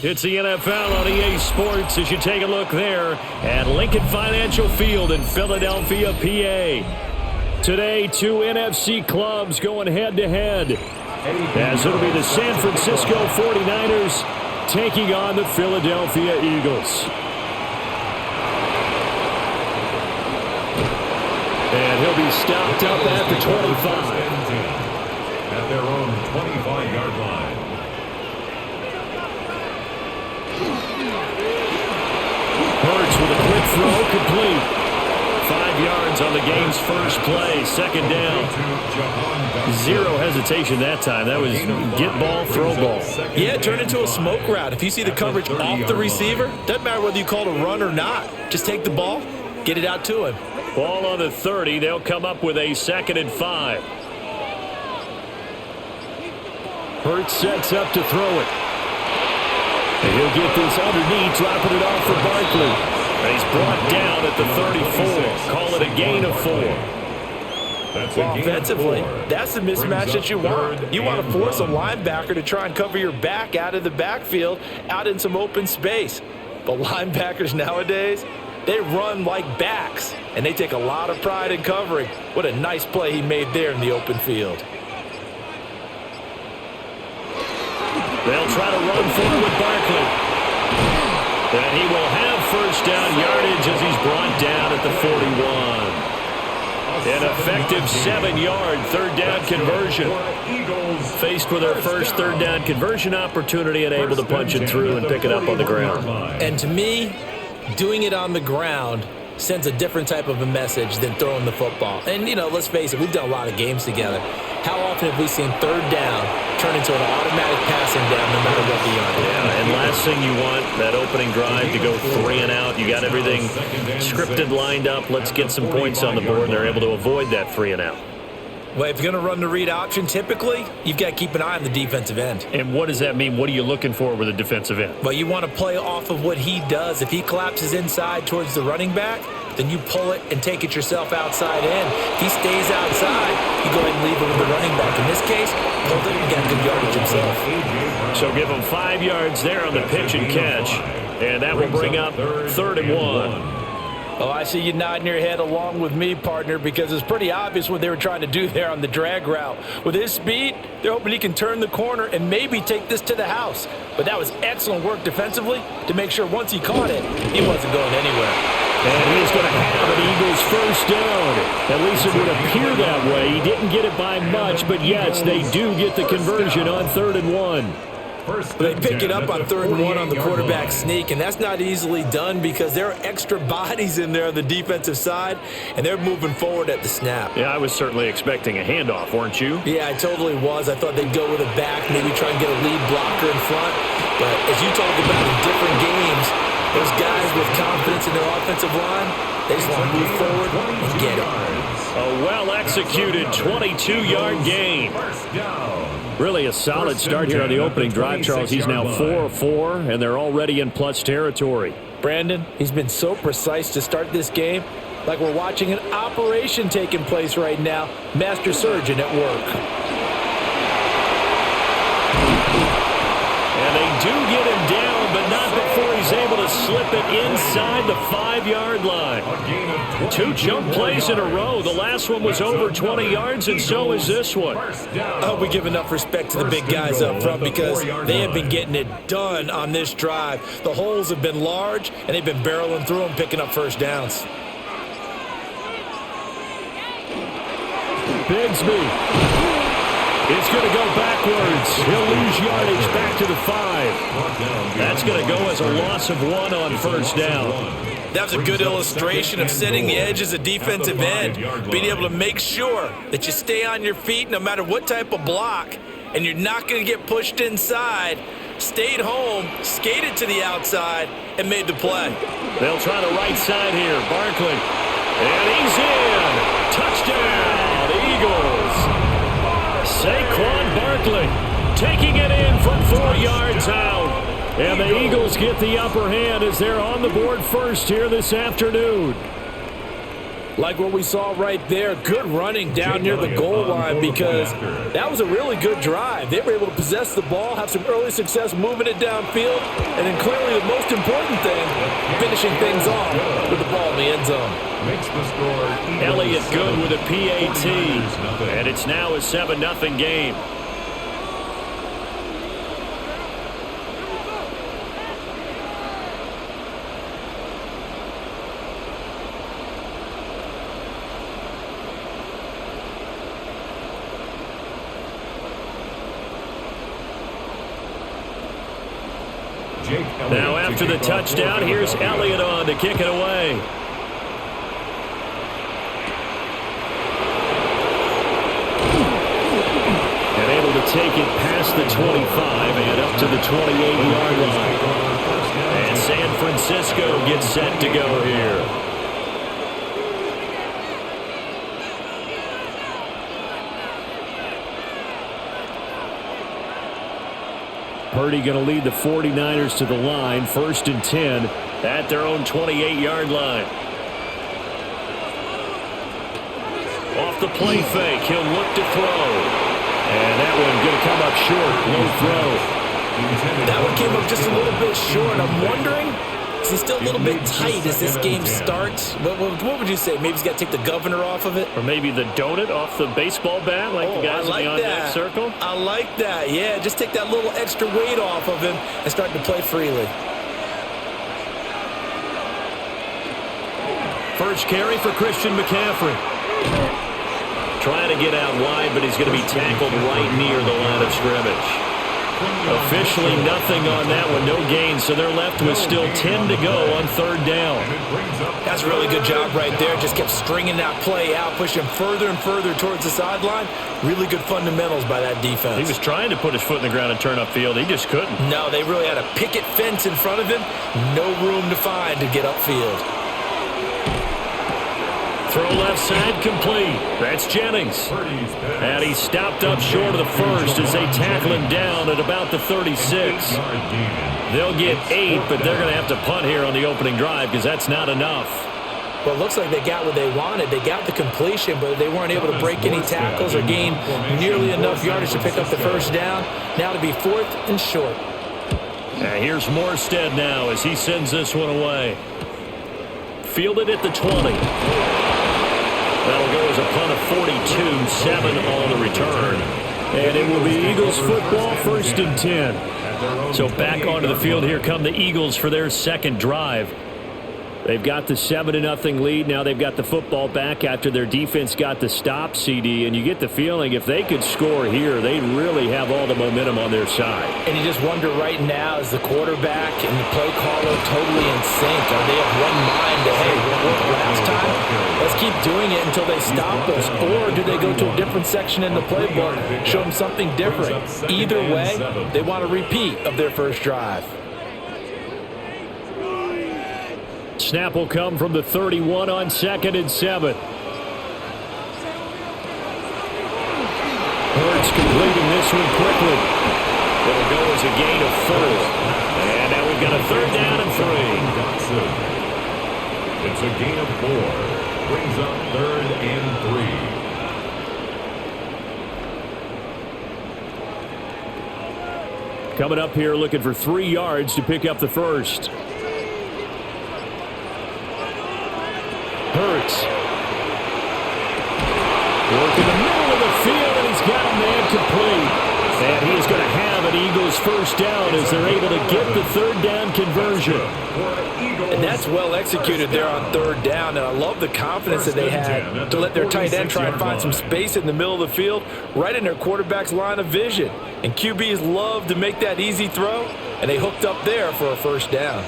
It's the NFL on EA Sports as you take a look there at Lincoln Financial Field in Philadelphia, PA. Today, two NFC clubs going head-to-head, as it'll be the San Francisco 49ers taking on the Philadelphia Eagles. And he'll be stopped up at the 25. At their own 25-yard line. Hurts with a quick throw, complete. 5 yards on the game's first play, second down. Zero hesitation that time. That was get ball, throw ball. Yeah, turn into a smoke route. If you see the coverage off the receiver, doesn't matter whether you call it a run or not. Just take the ball, get it out to him. Ball on the 30. They'll come up with a 2nd and 5. Hurts sets up to throw it. And he'll get this underneath, dropping it off for Barkley. And he's brought down at the 34. Call it a gain of 4. Well, offensively, that's the mismatch that you want. You want to force a linebacker to try and cover your back out of the backfield, out in some open space. But linebackers nowadays, they run like backs, and they take a lot of pride in covering. What a nice play he made there in the open field. They'll try to run forward with Barkley. And he will have first down yardage as he's brought down at the 41. An effective 7-yard third down conversion. Faced with their first third down conversion opportunity and able to punch it through and pick it up on the ground. And to me, doing it on the ground sends a different type of a message than throwing the football. And, you know, let's face it, we've done a lot of games together. How often have we seen third down turn into an automatic passing down no matter what the yard is? Yeah, and last thing you want, that opening drive to go 3 and out. You got everything scripted, lined up. Let's get some points on the board, and they're able to avoid that 3 and out. Well, if you're going to run the read option, typically, you've got to keep an eye on the defensive end. And what does that mean? What are you looking for with a defensive end? Well, you want to play off of what he does. If he collapses inside towards the running back, then you pull it and take it yourself outside in. If he stays outside, you go ahead and leave it with the running back. In this case, pulled it and got good yardage himself. So give him 5 yards there on the pitch and catch. And that will bring up 3rd and 1. Oh, I see you nodding your head along with me, partner, because it's pretty obvious what they were trying to do there on the drag route. With his speed, they're hoping he can turn the corner and maybe take this to the house. But that was excellent work defensively to make sure once he caught it, he wasn't going anywhere. And he's going to have an Eagles first down. At least it would appear that way. He didn't get it by much, but yes, they do get the conversion on 3rd and 1. They pick it up on 3rd and 1 on the quarterback sneak, and that's not easily done because there are extra bodies in there on the defensive side, and they're moving forward at the snap. Yeah, I was certainly expecting a handoff, weren't you? Yeah, I totally was. I thought they'd go with a back, maybe try and get a lead blocker in front. But as you talk about in different games, those guys with confidence in their offensive line, they just want to move forward and get it. A well-executed 22-yard gain. Really a solid start here on the opening drive, Charles. He's now 4-4, and they're already in plus territory. Brandon, he's been so precise to start this game, like we're watching an operation taking place right now. Master surgeon at work. And they do get him down, but not before he's able to slip it inside the 5-yard line. 2 jump plays in a row. The last one was over 20 yards, and so is this one. I hope we give enough respect to the big guys up front because they have been getting it done on this drive. The holes have been large, and they've been barreling through them, picking up first downs. Bigsby. It's going to go backwards. He'll lose yardage back to the 5. That's going to go as a loss of 1 on first down. That was a good illustration of setting the edge as a defensive end, being able to make sure that you stay on your feet no matter what type of block, and you're not going to get pushed inside. Stayed home, skated to the outside, and made the play. They'll try the right side here. Barkley. And he's in. Touchdown, Eagles. Saquon Barkley taking it in from 4 yards out. And the Eagles get the upper hand as they're on the board first here this afternoon. Like what we saw right there, good running down near the goal line because that was a really good drive. They were able to possess the ball, have some early success moving it downfield, and then clearly the most important thing, finishing things off with the ball in the end zone. Makes the score Elliott good with a PAT, and it's now a 7-0 game. Now after the touchdown, here's Elliott on to kick it away. And able to take it past the 25 and up to the 28-yard line. And San Francisco gets set to go here. Purdy going to lead the 49ers to the line, 1st and 10 at their own 28-yard line. Off the play fake, he'll look to throw. And that one going to come up short, low throw. That one came up just a little bit short. I'm wondering, is he still a little bit tight as this game starts? What would you say? Maybe he's got to take the governor off of it? Or maybe the donut off the baseball bat like the guys in the on-deck circle? I like that. Yeah, just take that little extra weight off of him and start to play freely. First carry for Christian McCaffrey. Trying to get out wide, but he's going to be tackled right near the line of scrimmage. Officially nothing on that one, no gain, so they're left with still 10 to go on 3rd down. That's a really good job right there. Just kept stringing that play out, pushing further and further towards the sideline. Really good fundamentals by that defense. He was trying to put his foot in the ground and turn upfield. He just couldn't. No, they really had a picket fence in front of him. No room to find to get upfield. Throw left side complete. That's Jennings. And he stopped up short of the first as they tackle him down at about the 36. They'll get 8, but they're going to have to punt here on the opening drive because that's not enough. Well, it looks like they got what they wanted. They got the completion, but they weren't able to break any tackles or gain nearly enough yardage to pick up the first down. Now to be 4th and short. And here's Morstead now as he sends this one away. Fielded at the 20. That'll go as a punt of 42, 7 on the return. And it will be Eagles football, 1st and 10. So back onto the field here come the Eagles for their second drive. They've got the 7-0 lead. Now they've got the football back after their defense got the stop, CD. And you get the feeling if they could score here, they'd really have all the momentum on their side. And you just wonder right now, is the quarterback and the play caller totally in sync? Are they of one mind to, hey, what worked last time? Let's keep doing it until they stop us. Or do they go to a different section in the playbook, show them something different? Either way, they want a repeat of their first drive. Snap will come from the 31 on 2nd and 7. Hurts completing this one quickly. It'll go as a gain of 4. And now we've got a 3rd down and 3. It's a gain of 4. Brings up 3rd and 3. Coming up here looking for 3 yards to pick up the first. Hurts. Working the middle of the field, and he's got a man complete. And he is going to have an Eagles first down as they're able to get the 3rd down conversion. And that's well executed there on 3rd down. And I love the confidence that they had to let their tight end try and find some space in the middle of the field, right in their quarterback's line of vision. And QBs love to make that easy throw, and they hooked up there for a first down.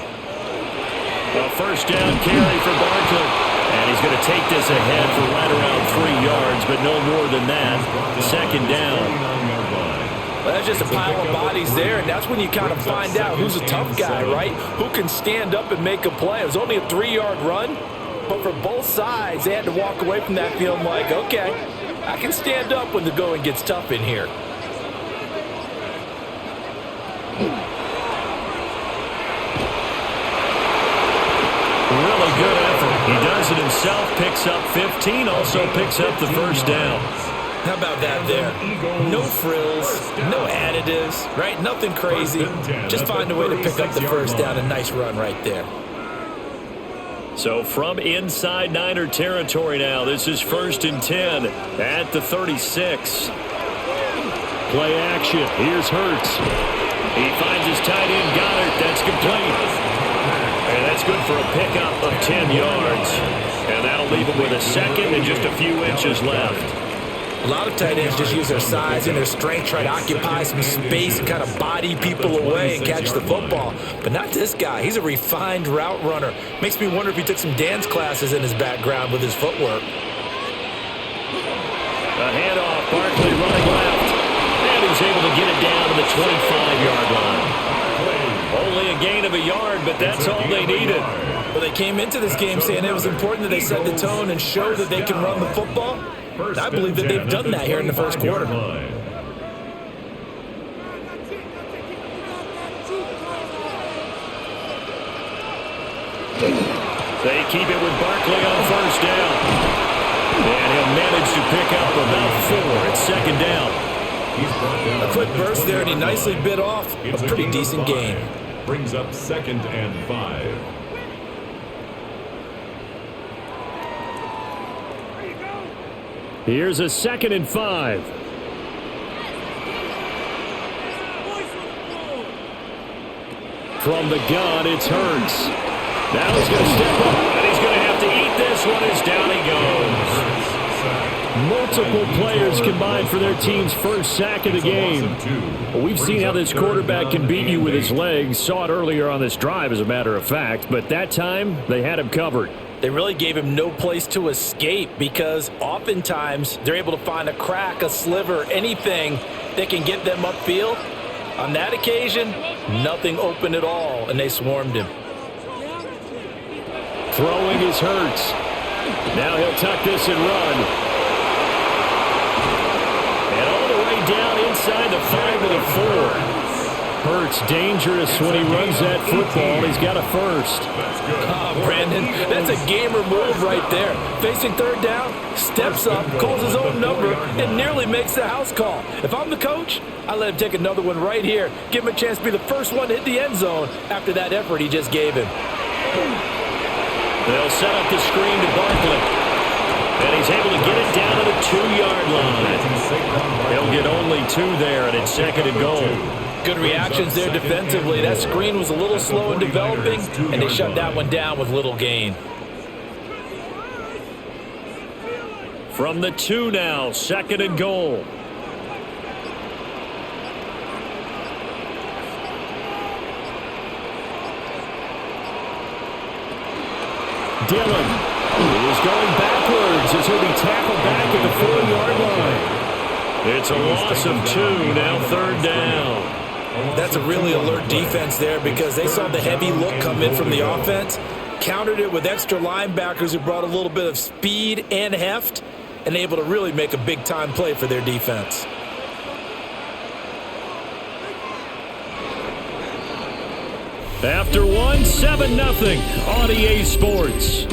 A first down carry for Barkley. And he's going to take this ahead for right around 3 yards, but no more than that. 2nd down. Well, that's just a pile of bodies there, and that's when you kind of find out who's a tough guy, right? Who can stand up and make a play. It was only a 3-yard run, but for both sides, they had to walk away from that feeling like, okay, I can stand up when the going gets tough in here. Really good effort. He does throws it himself, picks up 15, also picks up the first down. How about that there? No frills, no additives, right? Nothing crazy. Just find a way to pick up the first down. A nice run right there. So from inside Niner territory now, this is 1st and 10 at the 36. Play action. Here's Hurts. He finds his tight end, Goddard. That's complete. And that's good for a pickup of 10 yards. And that'll leave him with a second and just a few inches left. A lot of tight ends just use their size and their strength, try to occupy some space and kind of body people away and catch the football. But not this guy. He's a refined route runner. Makes me wonder if he took some dance classes in his background with his footwork. A handoff, Barkley running left. And he's able to get it down to the 25-yard line. Only a gain of a yard, but that's all they needed. Well, they came into this game saying it was important that they set the tone and show that they can run the football. I believe that they've done that here in the first quarter. They keep it with Barkley on first down. And he'll manage to pick up about 4 at second down. A quick burst there, and he nicely bit off a pretty decent gain. Brings up 2nd and 5. Here's a 2nd and 5. From the gun, it's Hurts. Now he's going to step up, and he's going to have to eat this one as down he goes. Multiple players combined for their team's first sack of the game. Well, we've seen how this quarterback can beat you with his legs. Saw it earlier on this drive, as a matter of fact. But that time, they had him covered. They really gave him no place to escape because oftentimes they're able to find a crack, a sliver, anything that can get them upfield. On that occasion, nothing open at all, and they swarmed him. Throwing his Hurts. Now he'll tuck this and run. And all the way down inside the 5 of the 4. Hurts dangerous when he runs that football. He's got a first. Brandon, that's a gamer move right there. Facing third down, steps up, calls his own number, and nearly makes the house call. If I'm the coach, I let him take another one right here. Give him a chance to be the first one to hit the end zone after that effort he just gave him. They'll set up the screen to Barkley. And he's able to get it down to the 2-yard line. He'll get only 2 there, and it's 2nd and goal. Good reactions there defensively. That screen was a little slow in developing, and they shut that one down with little gain. From the 2 now, 2nd and goal. Dillon is going backwards as he'll be tackled back at the 4-yard line. It's a loss of 2, now 3rd down. That's a really alert defense there because they saw the heavy look come in from the offense, countered it with extra linebackers who brought a little bit of speed and heft, and able to really make a big-time play for their defense. After 1, 7-0 on EA Sports.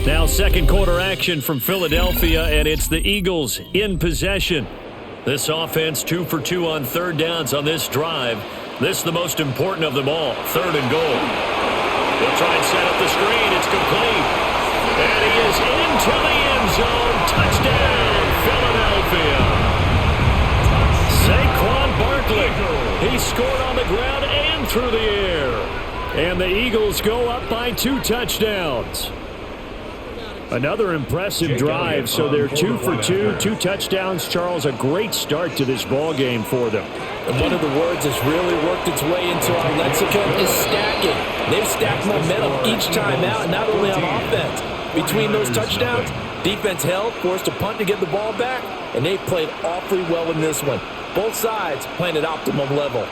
Now second quarter action from Philadelphia, and it's the Eagles in possession. This offense 2 for 2 on 3rd downs on this drive. This is the most important of them all, 3rd and goal. They'll try and set up the screen. It's complete. And he is into the end zone. Touchdown, Philadelphia. Saquon Barkley. He scored on the ground and through the air. And the Eagles go up by 2 touchdowns. Another impressive drive, so they're 2 for 2, 2 touchdowns. Charles, a great start to this ball game for them. And one of the words that's really worked its way into our lexicon is stacking. They've stacked momentum each time out, not only on offense. Between those touchdowns, defense held, forced a punt to get the ball back, and they played awfully well in this one. Both sides playing at optimum level.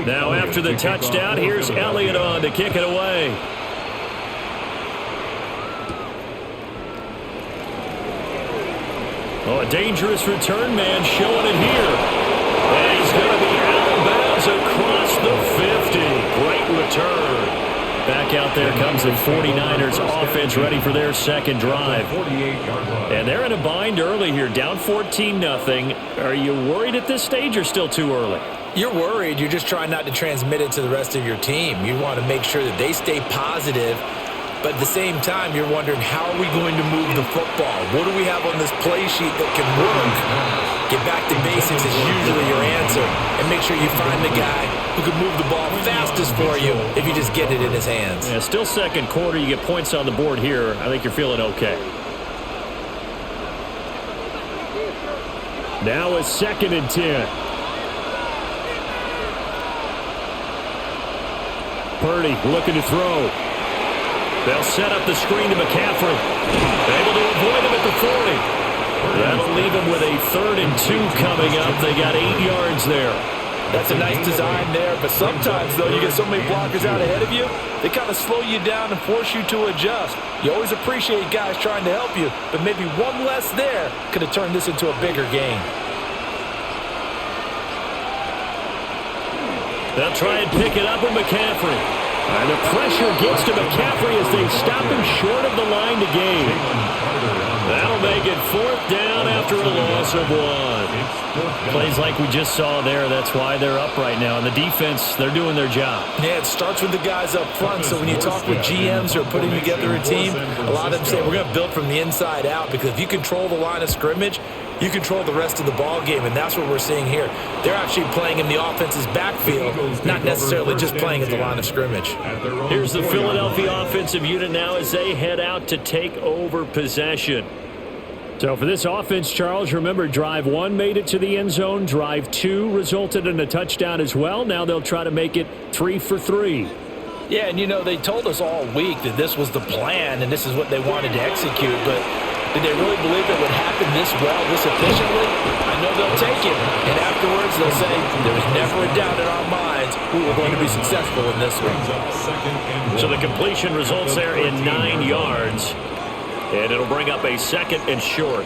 Now after the touchdown, here's Elliott on to kick it away. Oh, a dangerous return man showing it here. And he's going to be out of bounds across the 50. Great return. Back out there comes the 49ers offense ready for their second drive. And they're in a bind early here, down 14-0. Are you worried at this stage or still too early? You're worried. You're just trying not to transmit it to the rest of your team. You want to make sure that they stay positive. But at the same time, you're wondering, how are we going to move the football? What do we have on this play sheet that can work? Get back to basics is usually your answer. And make sure you find the guy who can move the ball fastest for you if you just get it in his hands. Yeah, still second quarter. You get points on the board here. I think you're feeling okay. Now a 2nd and 10. Purdy looking to throw. They'll set up the screen to McCaffrey. Able to avoid him at the 40. That'll leave him with a 3rd and 2 coming up. They got 8 yards there. That's a nice design there, but sometimes, though, you get so many blockers out ahead of you, they kind of slow you down and force you to adjust. You always appreciate guys trying to help you, but maybe one less there could have turned this into a bigger game. They'll try and pick it up with McCaffrey. And the pressure gets to McCaffrey as they stop him short of the line to gain. That'll make it 4th down after a loss of 1. Plays like we just saw there. That's why they're up right now. And the defense, they're doing their job. Yeah, it starts with the guys up front. So when you talk with GMs who are putting together a team, a lot of them say we're going to build from the inside out, because if you control the line of scrimmage, you control the rest of the ball game, and that's what we're seeing here. They're actually playing in the offense's backfield, not necessarily just playing at the line of scrimmage. Here's the Philadelphia offensive unit now as they head out to take over possession. So for this offense, Charles, remember, drive 1 made it to the end zone. Drive 2 resulted in a touchdown as well. Now they'll try to make it 3 for 3. Yeah, and you know, they told us all week that this was the plan and this is what they wanted to execute, but did they really believe it would happen this well, this efficiently? I know they'll take it, and afterwards they'll say, there was never a doubt in our minds we were going to be successful in this one. So the completion results there in 9 yards, and it'll bring up a 2nd and short.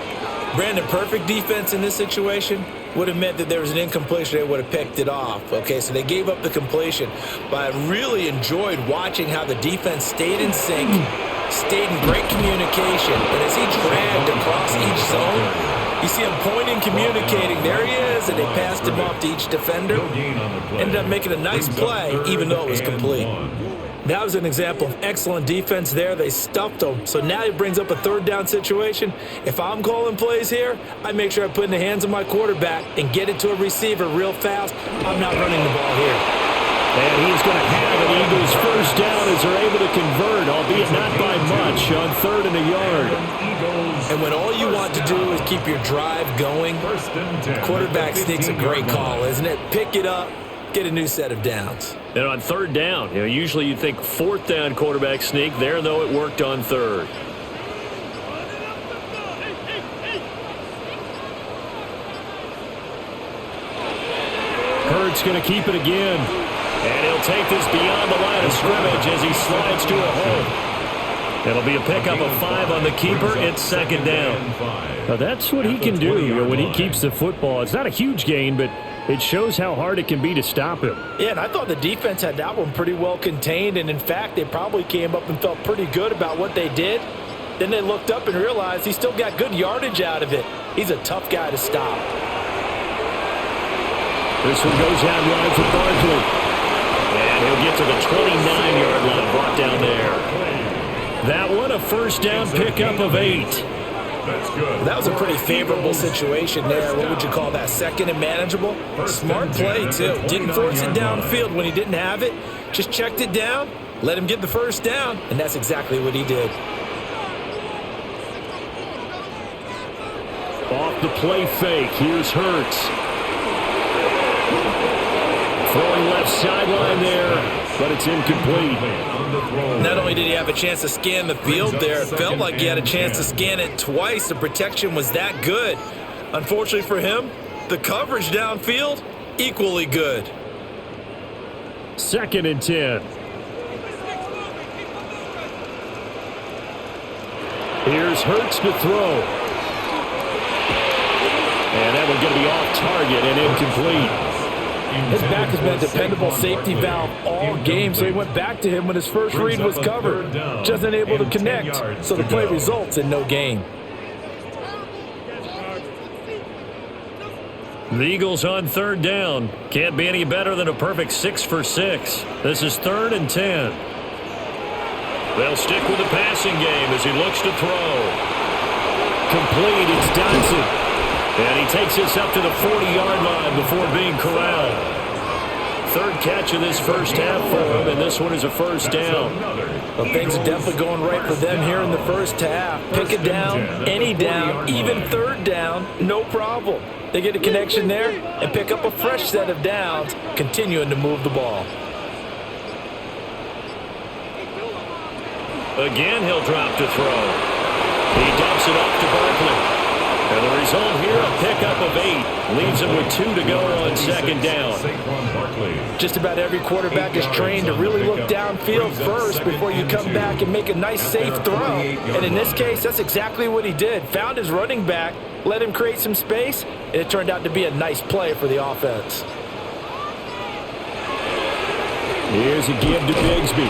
Brandon, perfect defense in this situation would have meant that there was an incompletion. They would have picked it off. Okay, so they gave up the completion, but I really enjoyed watching how the defense stayed in sync, stayed in great communication, and as he dragged across each zone, you see him pointing, communicating. There he is, and they passed him off to each defender. Ended up making a nice play, even though it was complete. That was an example of excellent defense there. They stuffed him. So now it brings up a 3rd down situation. If I'm calling plays here, I make sure I put it in the hands of my quarterback and get it to a receiver real fast. I'm not running the ball here. And he's going to have an Eagles 1st down as they're able to convert, albeit not by much, on 3rd and a yard. And when all you want to do is keep your drive going, quarterback sneak's a great call, isn't it? Pick it up, get a new set of downs. And on 3rd down, usually you'd think 4th down quarterback sneak. There, though, it worked on 3rd. Hurts going to keep it again. And he'll take this beyond the line of scrimmage as he slides to a hole. It'll be a pickup of 5 on the keeper. It's 2nd down. Now that's what he can do when he keeps the football. It's not a huge gain, but it shows how hard it can be to stop him. Yeah, and I thought the defense had that one pretty well contained, and in fact, they probably came up and felt pretty good about what they did. Then they looked up and realized he still got good yardage out of it. He's a tough guy to stop. This one goes out wide for Barkley. And he'll get to the 29-yard line, brought down there. That one, a 1st down pickup of 8. That's good. That was a pretty favorable situation there. What would you call that? 2nd and manageable? Smart play, too. Didn't force it downfield when he didn't have it. Just checked it down, let him get the 1st down, and that's exactly what he did. Off the play fake, here's Hurts. Throwing left sideline there, but it's incomplete. Not only did he have a chance to scan the field there, it felt like he had a chance to scan it twice. The protection was that good. Unfortunately for him, the coverage downfield, equally good. 2nd and 10. Here's Hurts to throw. And that one's going to be off target and incomplete. His back has been a dependable safety valve all game, so he went back to him when his first read was covered. Just unable to connect, so the play results in no gain. The Eagles on 3rd down. Can't be any better than a perfect 6 for 6. This is 3rd and 10. They'll stick with the passing game as he looks to throw. Complete, it's Dotson. And he takes this up to the 40-yard line before being corralled. 3rd catch of this first half for him, and this one is a first down. Well, things are definitely going right for them here in the first half. Pick it down, any down, even 3rd down, no problem. They get a connection there and pick up a fresh set of downs, continuing to move the ball. Again, he'll drop to throw. He dumps it off to Barkley. And the result here, a pickup of 8. Leaves him with 2 to go on 2nd down. Just about every quarterback is trained to really look downfield first before you come back and make a nice, safe throw. And in this case, that's exactly what he did. Found his running back, let him create some space, and it turned out to be a nice play for the offense. Here's a give to Bigsby.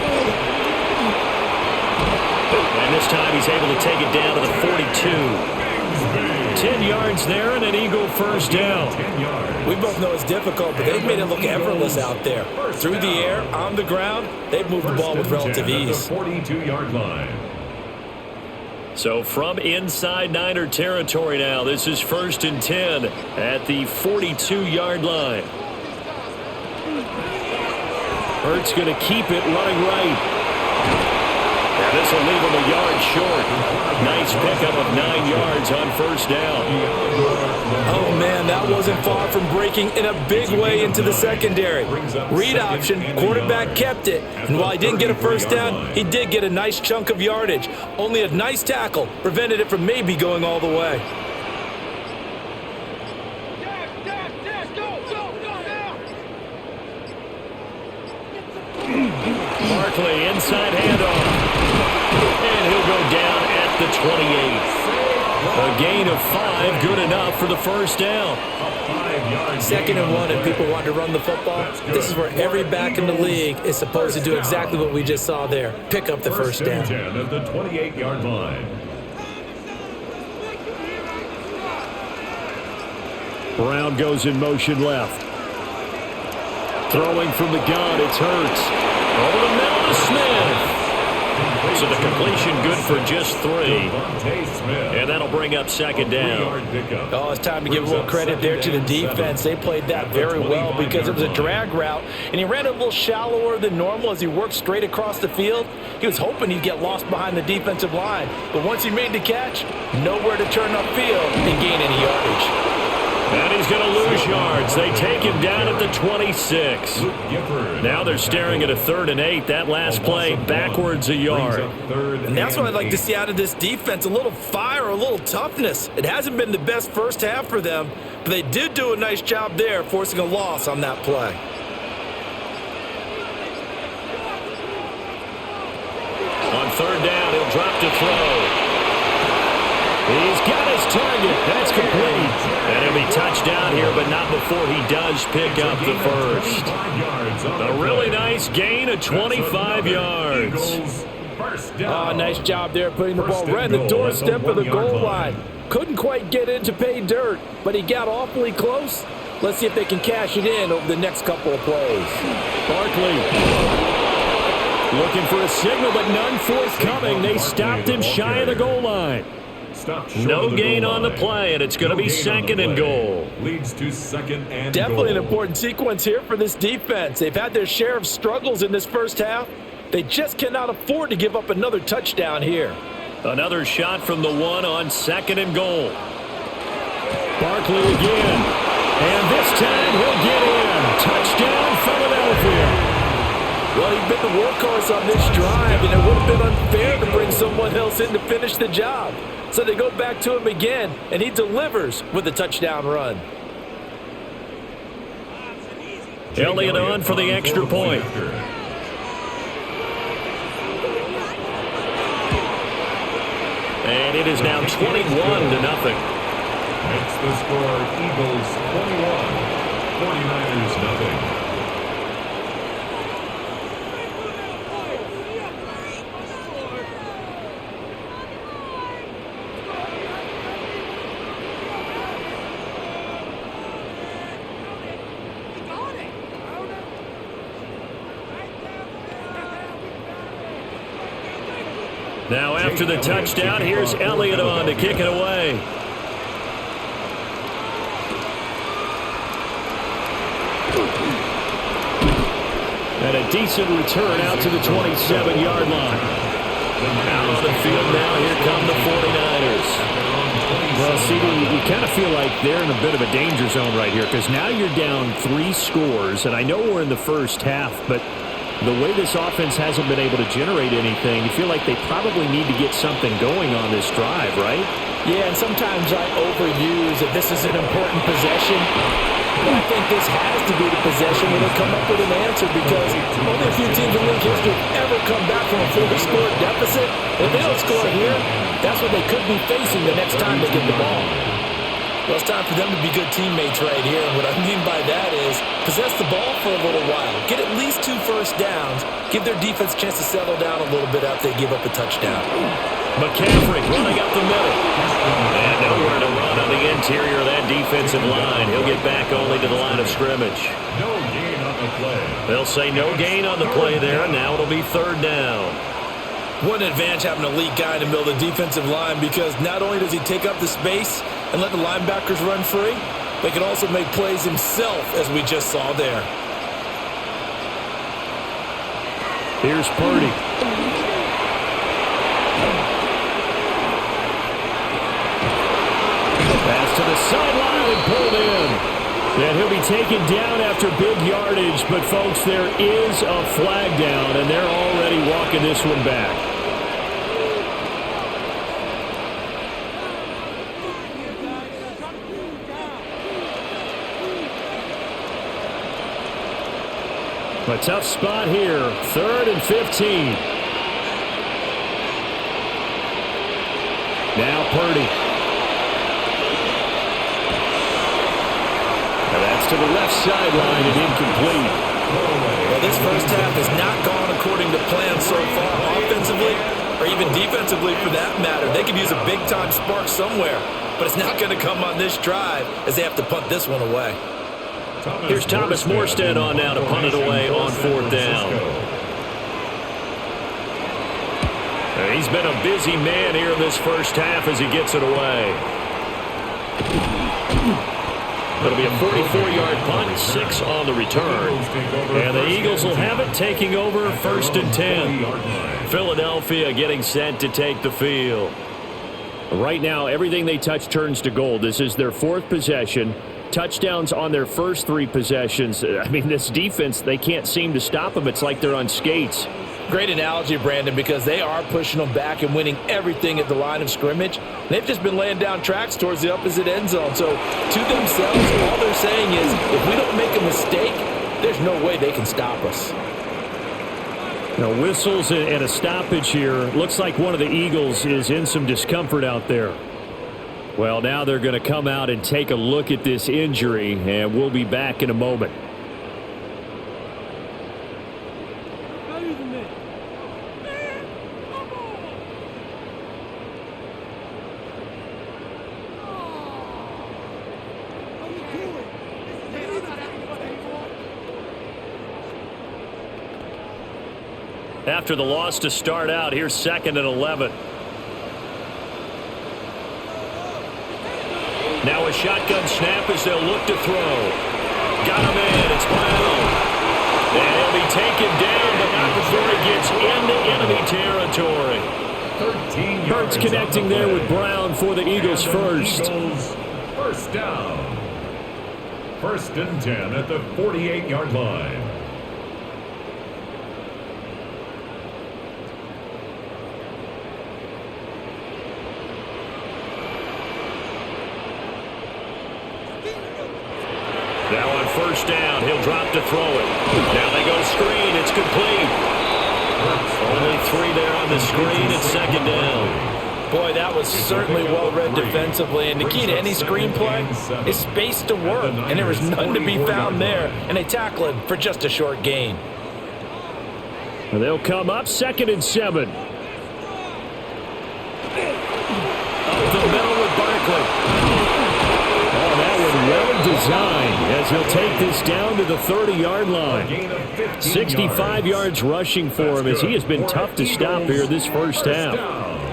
And this time he's able to take it down to the 42. 10 yards there and an Eagle first down. We both know it's difficult, but they've made it look effortless out there. Through the air, on the ground, they've moved the ball with relative ease. 42-yard line. So from inside Niner territory now, this is 1st and 10 at the 42-yard line. Hurts going to keep it running right. And this will leave him a yard short. Nice pickup of 9 yards on first down. Oh, man, that wasn't far from breaking in a big way into the secondary. Read option, quarterback kept it. And while he didn't get a first down, he did get a nice chunk of yardage. Only a nice tackle prevented it from maybe going all the way. Barkley inside handoff. And he'll go down at the 28. A gain of 5, good enough for the first down. 2nd and 1, and people want to run the football. This is where every back in the league is supposed to do exactly what we just saw there. Pick up the first down. 10 at the 28-yard line. Brown goes in motion left. Throwing from the gun, it's Hurts. Over the middle to Smith. So the completion good for just 3. And that'll bring up 2nd down. Oh, it's time to give a little credit there to the defense. They played that very well because it was a drag route, and he ran a little shallower than normal as he worked straight across the field. He was hoping he'd get lost behind the defensive line, but once he made the catch, nowhere to turn upfield and gain any yardage. And he's going to lose yards. They take him down at the 26. Now they're staring at a 3rd and 8. That last play backwards a yard. And that's what I'd like to see out of this defense, a little fire, a little toughness. It hasn't been the best first half for them, but they did do a nice job there, forcing a loss on that play. On 3rd down, he'll drop to throw. He's got his target. That's complete. And he'll be touchdown here, but not before he does pick up the first. A really nice gain of 25 yards. Oh, nice job there putting the ball right in the doorstep of the goal line. Couldn't quite get in to pay dirt, but he got awfully close. Let's see if they can cash it in over the next couple of plays. Barkley looking for a signal, but none forthcoming. They stopped him shy of the goal line. No gain on the play, and it's going to be 2nd and goal. Leads to 2nd and Definitely goal. an important sequence here for this defense. They've had their share of struggles in this first half. They just cannot afford to give up another touchdown here. Another shot from the 1 on 2nd and goal. Barkley again. And this time he'll get in. Touchdown, Philadelphia. Well, he's been the workhorse on this drive, and it would have been unfair to bring someone else in to finish the job. So they go back to him again, and he delivers with a touchdown run. Elliott on for the extra point. And it is now 21-0. Makes the score Eagles 21, 49ers nothing. Now after the touchdown, here's Elliott on to kick it away. And a decent return out to the 27-yard line. Out on the field now, here come the 49ers. Well, CD, you kind of feel like they're in a bit of a danger zone right here because now you're down 3 scores, and I know we're in the first half, but the way this offense hasn't been able to generate anything, you feel like they probably need to get something going on this drive, right? Yeah, and sometimes I overuse that this is an important possession. But I think this has to be the possession where they come up with an answer because only a few teams in league history have ever come back from a 4-score deficit. If they don't score here, that's what they could be facing the next time they get the ball. Well, it's time for them to be good teammates right here. And what I mean by that is possess the ball for a little while. Get at least 2 first downs. Give their defense a chance to settle down a little bit after they give up a touchdown. McCaffrey running up the middle. And nowhere to run on the interior of that defensive line. He'll get back only to the line of scrimmage. No gain on the play. They'll say no gain on the play there. Now it'll be 3rd down. What an advantage having an elite guy in the middle of the defensive line because not only does he take up the space and let the linebackers run free, but he can also make plays himself, as we just saw there. Here's Purdy. Pass to the sideline and pulled in. And he'll be taken down after big yardage, but folks, there is a flag down, and they're already walking this one back. A tough spot here, 3rd and 15. Now Purdy. And that's to the left sideline and incomplete. Well, this first half has not gone according to plan so far offensively or even defensively for that matter. They could use a big-time spark somewhere, but it's not going to come on this drive as they have to punt this one away. Here's Thomas Morstead on now to punt it away on 4th down. And he's been a busy man here in this first half as he gets it away. It'll be a 44-yard punt, 6 on the return. And the Eagles will have it, taking over 1st and 10. Philadelphia getting set to take the field. Right now, everything they touch turns to gold. This is their 4th possession. Touchdowns on their first 3 possessions. I mean, this defense, they can't seem to stop them. It's like they're on skates. Great analogy, Brandon, because they are pushing them back and winning everything at the line of scrimmage. They've just been laying down tracks towards the opposite end zone. So, to themselves, all they're saying is, if we don't make a mistake, there's no way they can stop us. Now, whistles and a stoppage here. Looks like one of the Eagles is in some discomfort out there. Well, now they're going to come out and take a look at this injury, and we'll be back in a moment. After the loss to start out, here's 2nd and 11. Now a shotgun snap as they'll look to throw. Got him in. It's Brown. And he'll be taken down, but not before he gets into enemy territory. 13 Hurts connecting there with Brown for the Eagles first. First down. 1st and 10 at the 48-yard line. Now on first down, he'll drop to throw it. Now they go screen. It's complete. Only 3 there on the screen. It's second down. Boy, that was certainly well-read defensively, and the key to any screenplay is space to work, and there was none to be found there, and they tackle him for just a short gain. And they'll come up 2nd and 7. Up the middle with Barkley. Oh, that one well designed as he'll take this down to the 30-yard line. 65 yards rushing for him as he has been tough to stop here this first half.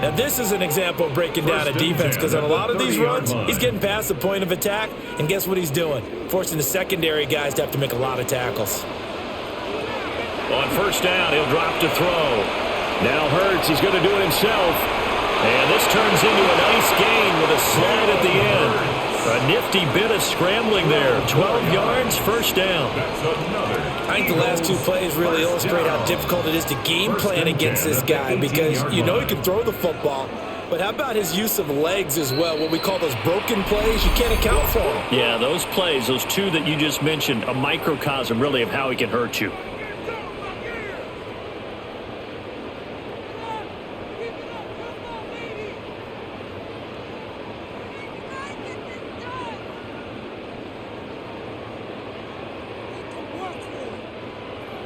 Now, this is an example of breaking down a defense because on a lot of these runs, he's getting past the point of attack, and guess what he's doing? Forcing the secondary guys to have to make a lot of tackles. On first down, he'll drop to throw. Now Hurts, he's going to do it himself. And this turns into a nice gain with a slide at the end. A nifty bit of scrambling there. 12 yards, first down. I think the last 2 plays really illustrate how difficult it is to game plan against this guy because you know he can throw the football. But how about his use of legs as well, what we call those broken plays? You can't account for them. Yeah, those plays, those 2 that you just mentioned, a microcosm really of how he can hurt you.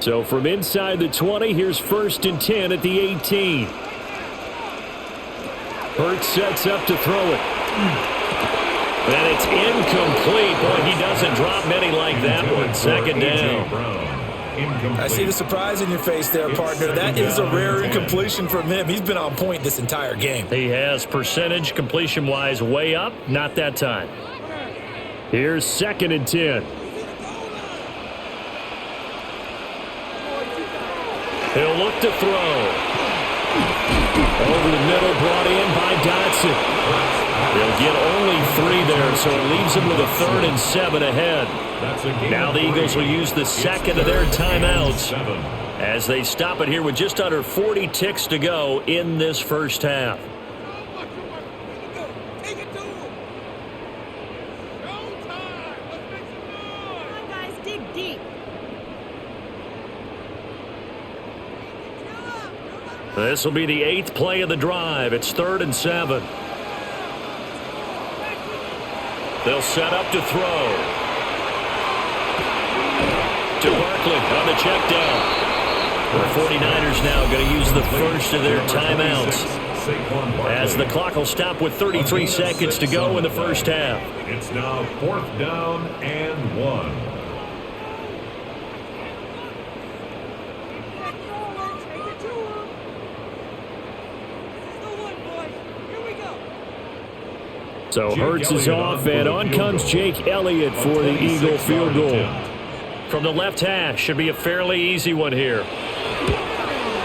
So from inside the 20, here's 1st and 10 at the 18. Hurts sets up to throw it. And it's incomplete. Boy, he doesn't drop many like that one. 2nd down. I see the surprise in your face there, partner. That is a rare incompletion from him. He's been on point this entire game. He has percentage completion-wise way up. Not that time. Here's 2nd and 10. He'll look to throw. Over the middle, brought in by Dotson. They'll get only 3 there, so it leaves them with a 3rd and 7 ahead. Now the Eagles will use the 2nd of their timeouts as they stop it here with just under 40 ticks to go in this first half. This will be the 8th play of the drive. It's 3rd and 7. They'll set up to throw. To Barkley on the check down. The 49ers now going to use the first of their timeouts as the clock will stop with 33 seconds to go in the first half. It's now 4th down and 1. So Hurts is off, and on comes Jake Elliott for the Eagle field goal. From the left hash, should be a fairly easy one here.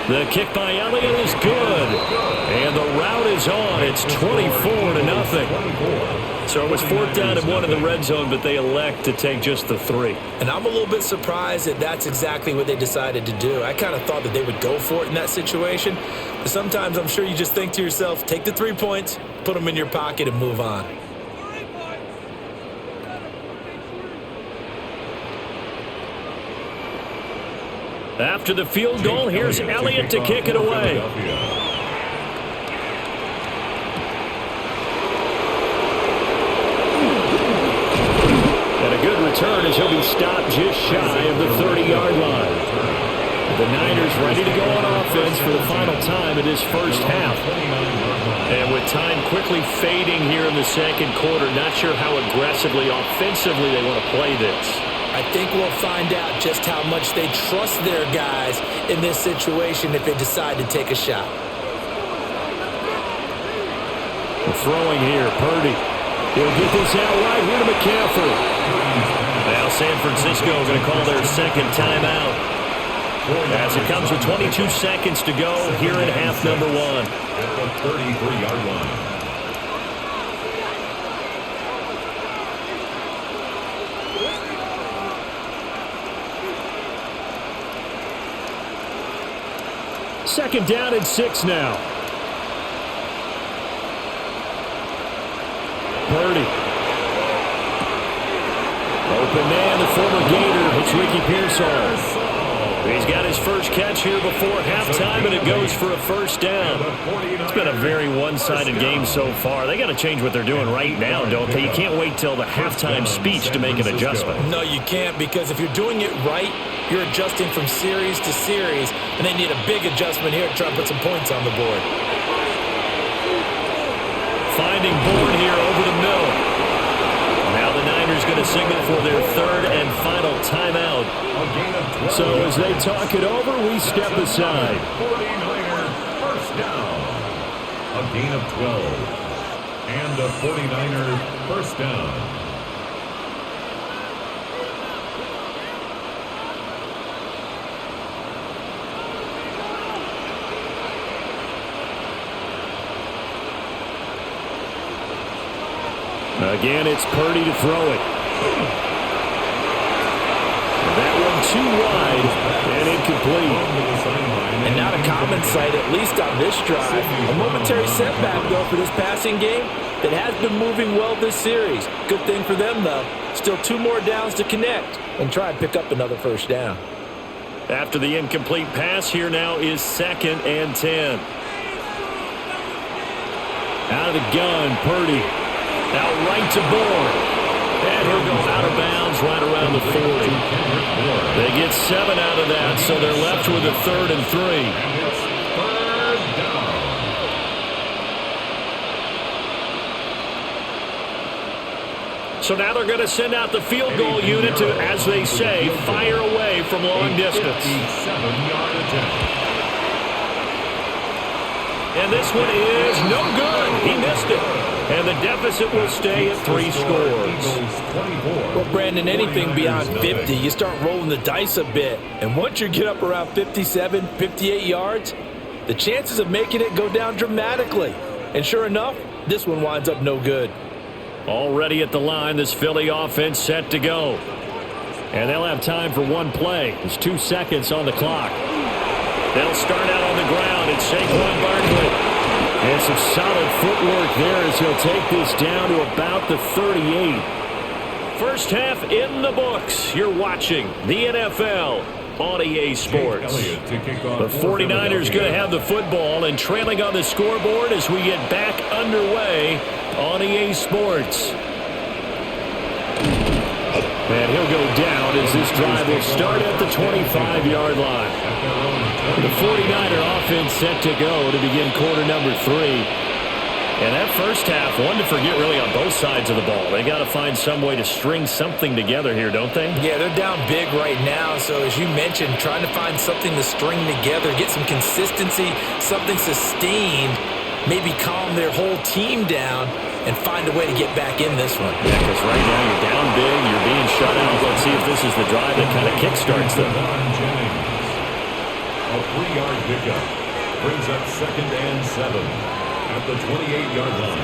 The kick by Elliott is good, and the route is on. It's 24-0. So it was 4th down and 1 in the red zone, but they elect to take just the 3. And I'm a little bit surprised that that's exactly what they decided to do. I kind of thought that they would go for it in that situation. But sometimes I'm sure you just think to yourself, take the 3 points, put them in your pocket, and move on. After the field goal, here's Elliott to kick it away. And a good return as he'll be stopped just shy of the 30-yard line. The Niners ready to go on offense for the final time in this first half. And with time quickly fading here in the second quarter, not sure how aggressively, offensively they want to play this. I think we'll find out just how much they trust their guys in this situation if they decide to take a shot. Throwing here, Purdy. He'll get this out right here to McCaffrey. Now San Francisco going to call their second timeout as it comes with 22 seconds to go here in half number 1. At the 33-yard line. Second down and 6 now. Purdy. Open man, the former Gator. It's Ricky Pearsall. He's got his first catch here before halftime, and it goes for a first down. It's been a very one-sided game so far. They got to change what they're doing right now, don't they? You can't wait till the halftime speech to make an adjustment. No, you can't, because if you're doing it right, you're adjusting from series to series, and they need a big adjustment here to try and put some points on the board. Finding Bourne here over the middle. Now the Niners going to signal for their third and final timeout. So as they talk it over, we step aside. 49er first down. A gain of 12. And a 49er first down. Again, it's Purdy to throw it. That one too wide and incomplete. And not a common sight, at least on this drive. A momentary setback, though, for this passing game that has been moving well this series. Good thing for them, though. Still 2 more downs to connect and try and pick up another first down. After the incomplete pass, here now is 2nd and 10. Out of the gun, Purdy. Out right to Bourne. And he'll go out of bounds right around the 40. They get 7 out of that, so they're left with a 3rd and 3. So now they're going to send out the field goal unit to, as they say, fire away from long distance. And this one is no good. He missed it. And the deficit will stay at 3 scores. Well, Brandon, anything beyond 50, you start rolling the dice a bit. And once you get up around 57, 58 yards, the chances of making it go down dramatically. And sure enough, this one winds up no good. Already at the line, this Philly offense set to go. And they'll have time for one play. There's 2 seconds on the clock. They'll start out on the ground. It's Saquon Barkley. And some solid footwork there as he'll take this down to about the 38. First half in the books. You're watching the NFL on EA Sports. The 49ers going to have the football and trailing on the scoreboard as we get back underway on EA Sports. And he'll go down as this drive will start at the 25-yard line. The 49er offense set to go to begin quarter number 3. And that first half, one to forget really on both sides of the ball. They got to find some way to string something together here, don't they? Yeah, they're down big right now. So as you mentioned, trying to find something to string together, get some consistency, something sustained, maybe calm their whole team down and find a way to get back in this one. Yeah, because right now you're down big, you're being shut out. Let's see if this is the drive that kind of kickstarts them. A 3-yard pickup brings up 2nd and 7 at the 28-yard line.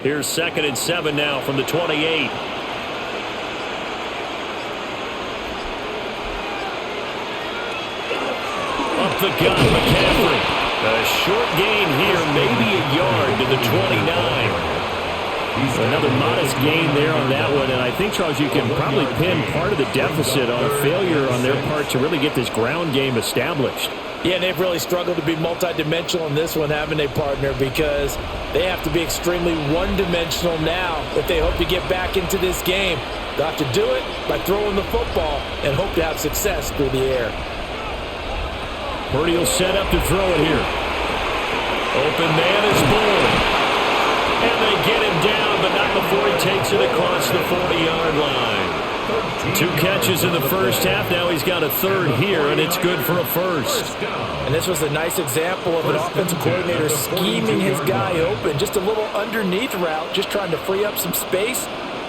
Here's 2nd and 7 now from the 28. Up the gut, McCaffrey. A short gain here, maybe a yard to the 29. Another modest gain there on that one, and I think, Charles, you can probably pin part of the deficit on a failure on their part to really get this ground game established. Yeah, they've really struggled to be multidimensional in this one, haven't they, partner? Because they have to be extremely one-dimensional now if they hope to get back into this game. They'll have to do it by throwing the football and hope to have success through the air. Purdy will set up to throw it here. Open man is Bourne. And they get him down, but not before he takes it across the 40-yard line. 2 catches in the first half. Now he's got a 3rd here, and it's good for a first. And this was a nice example of an offensive coordinator scheming his guy open. Just a little underneath route, just trying to free up some space,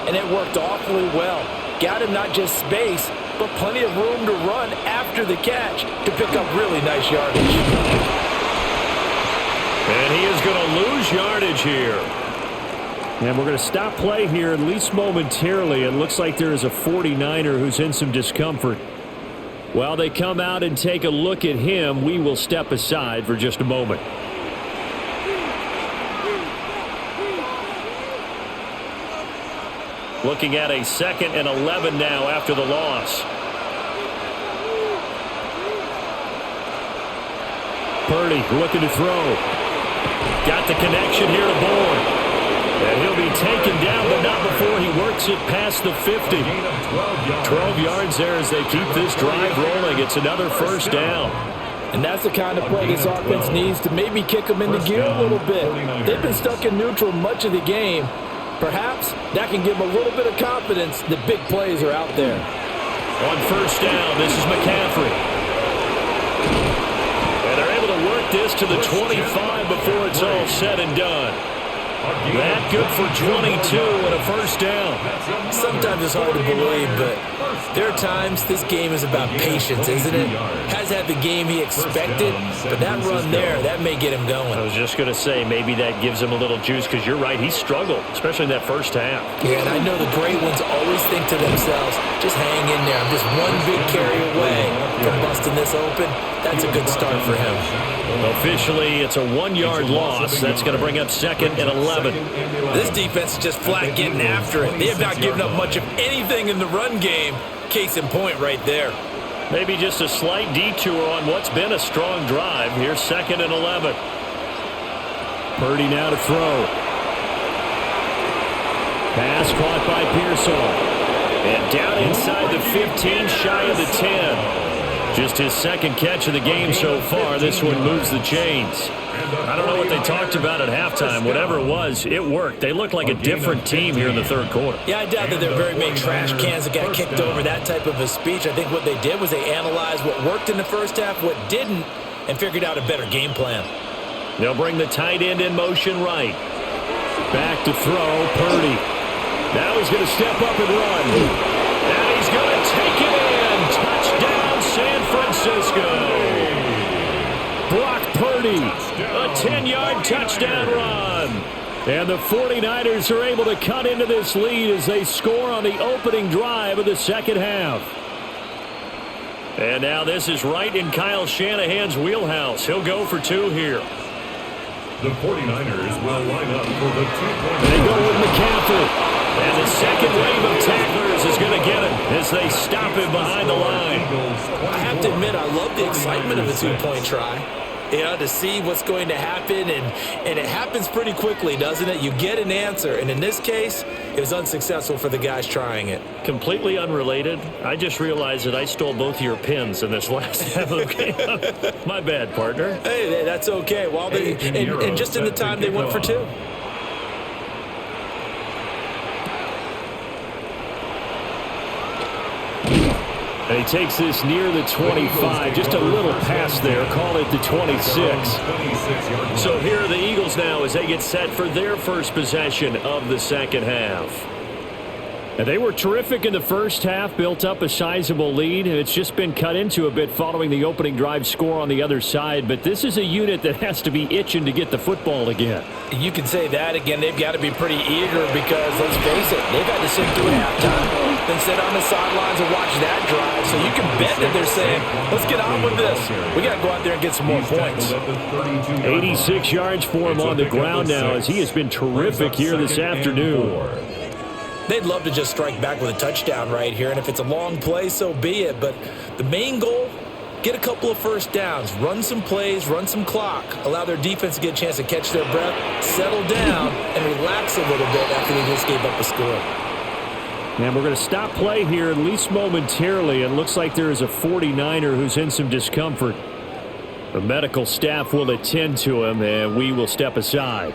and it worked awfully well. Got him not just space, but plenty of room to run after the catch to pick up really nice yardage. And he is going to lose yardage here. And we're going to stop play here, at least momentarily. It looks like there is a 49er who's in some discomfort. While they come out and take a look at him, we will step aside for just a moment. Looking at a 2nd and 11 now after the loss. Purdy looking to throw. Got the connection here to Bourne. And he'll be taken down, but not before he works it past the 50. 12 yards there as they keep this drive rolling. It's another first down. And that's the kind of play this offense needs to maybe kick them into gear a little bit. They've been stuck in neutral much of the game. Perhaps that can give them a little bit of confidence that big plays are out there. On first down, this is McCaffrey. And they're able to work this to the 25 before it's all said and done. That good for 22 and a first down. Sometimes it's hard to believe, but there are times this game is about patience, isn't it? Has had the game he expected, but that run there, that may get him going. I was just going to say, maybe that gives him a little juice, because you're right, he struggled, especially in that first half. Yeah, and I know the great ones always think to themselves, just hang in there. I'm just one big carry away from busting this open. That's a good start for him. Officially, it's a 1-yard loss. That's going to bring up 2nd and 11. This defense is just flat getting after it. They have not given up much of anything in the run game. Case in point right there. Maybe just a slight detour on what's been a strong drive. Here's 2nd and 11. Purdy now to throw. Pass caught by Pearsall. And down inside the 15, shy of the 10. Just his 2nd catch of the game so far. This one moves the chains. I don't know what they talked about at halftime. Whatever it was, it worked. They looked like a different team here in the 3rd quarter. Yeah, I doubt that there are very many trash cans that got kicked over that type of a speech. I think what they did was they analyzed what worked in the first half, what didn't, and figured out a better game plan. They'll bring the tight end in motion right. Back to throw, Purdy. Now he's going to step up and run. And he's going to take it in. Touchdown, San Francisco. Brock Purdy, a 10-yard touchdown run. And the 49ers are able to cut into this lead as they score on the opening drive of the 2nd half. And now this is right in Kyle Shanahan's wheelhouse. He'll go for 2 here. The 49ers will line up for the 2-point. They go with McCaffrey. And the second wave of tacklers is going to get him as they stop him behind the line. I have to admit, I love the excitement of a 2-point try. You know, to see what's going to happen, and it happens pretty quickly, doesn't it? You get an answer, and in this case, it was unsuccessful for the guys trying it. Completely unrelated. I just realized that I stole both of your pins in this last half of the game. My bad, partner. Hey, that's okay. Well, and just in the time they went for 2. And he takes this near the 25, just a little pass there, call it the 26. So here are the Eagles now as they get set for their first possession of the 2nd half. And they were terrific in the first half, built up a sizable lead, and it's just been cut into a bit following the opening drive score on the other side. But this is a unit that has to be itching to get the football again. You can say that again. They've got to be pretty eager because, let's face it, they've had to sit through halftime, then sit on the sidelines and watch that drive. So you can bet that they're saying, let's get on with this. We got to go out there and get some more points. 86 yards for him on the ground now as he has been terrific here this afternoon. They'd love to just strike back with a touchdown right here, and if it's a long play, so be it. But the main goal, get a couple of first downs, run some plays, run some clock, allow their defense to get a chance to catch their breath, settle down, and relax a little bit after they just gave up a score. And we're going to stop play here, at least momentarily. It looks like there is a 49er who's in some discomfort. The medical staff will attend to him, and we will step aside.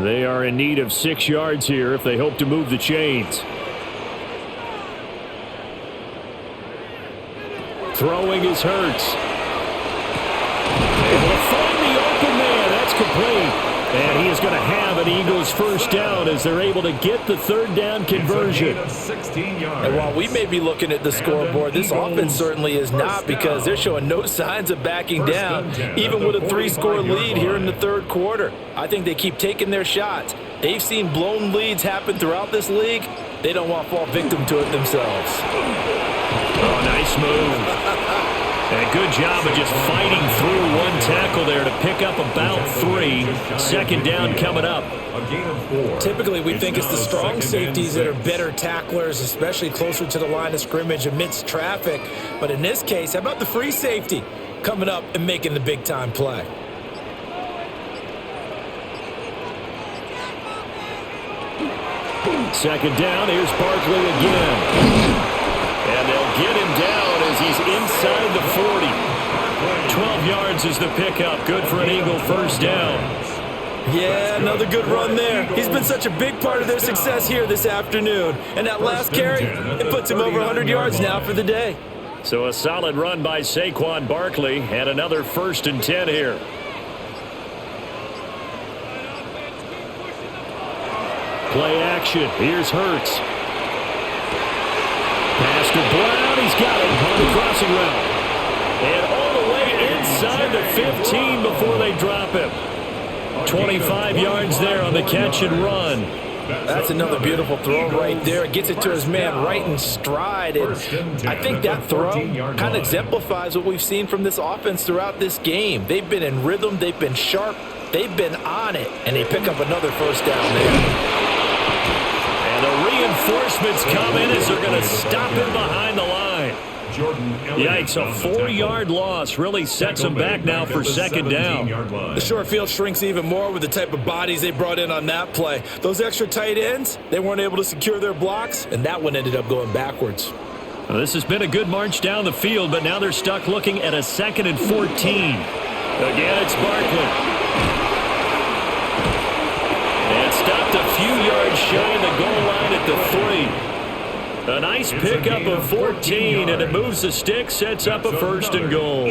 They are in need of 6 yards here if they hope to move the chains. Throwing is Hurts. Able to find the open man. That's complete. And he is going to have an Eagles first down as they're able to get the 3rd down conversion. And while we may be looking at the scoreboard, this offense certainly is not, because they're showing no signs of backing down, even with a 3-score lead here in the 3rd quarter. I think they keep taking their shots. They've seen blown leads happen throughout this league. They don't want to fall victim to it themselves. Oh, nice move. And a good job of just fighting through one tackle tackle there to pick up about 3. Second down coming up. A gain of 4. Typically, we think it's the strong safeties that are better tacklers, especially closer to the line of scrimmage amidst traffic. But in this case, how about the free safety coming up and making the big-time play? Second down, here's Barkley again. And they'll get him down as he's inside the 40. 12 yards is the pickup. Good for an Eagle first down. Yeah, another good run there. He's been such a big part of their success here this afternoon. And that last carry, it puts him over 100 yards now for the day. So a solid run by Saquon Barkley and another 1st and 10 here. Play action. Here's Hurts. Pass to Brown. He's got it on the crossing route. And all the way inside the 15 before they drop him. 25 yards there on the catch and run. That's another beautiful throw right there. It gets it to his man right in stride. And I think that throw kind of exemplifies what we've seen from this offense throughout this game. They've been in rhythm. They've been sharp. They've been on it. And they pick up another first down there. And the reinforcements come in as they're going to stop him behind the line. Yikes, a 4-yard loss really sets them back now for second down. The short field shrinks even more with the type of bodies they brought in on that play. Those extra tight ends, they weren't able to secure their blocks, and that one ended up going backwards. Well, this has been a good march down the field, but now they're stuck looking at a 2nd and 14. Again, it's Barkley. And stopped a few yards shy of the goal line at the 3. A nice pickup of 14, and it moves the stick, sets up a 1st and goal.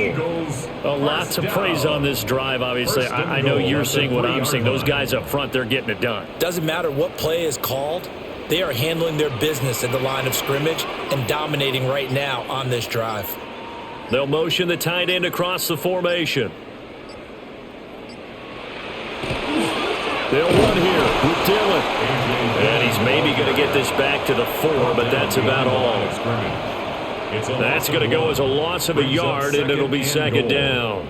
A lot to praise on this drive, obviously. I know you're seeing what I'm seeing. Those guys up front, they're getting it done. Doesn't matter what play is called. They are handling their business at the line of scrimmage and dominating right now on this drive. They'll motion the tight end across the formation. They'll run here with Dillon. And he's maybe going to get this back to the 4, but that's about all. That's going to go as a loss of a yard, and it'll be second down.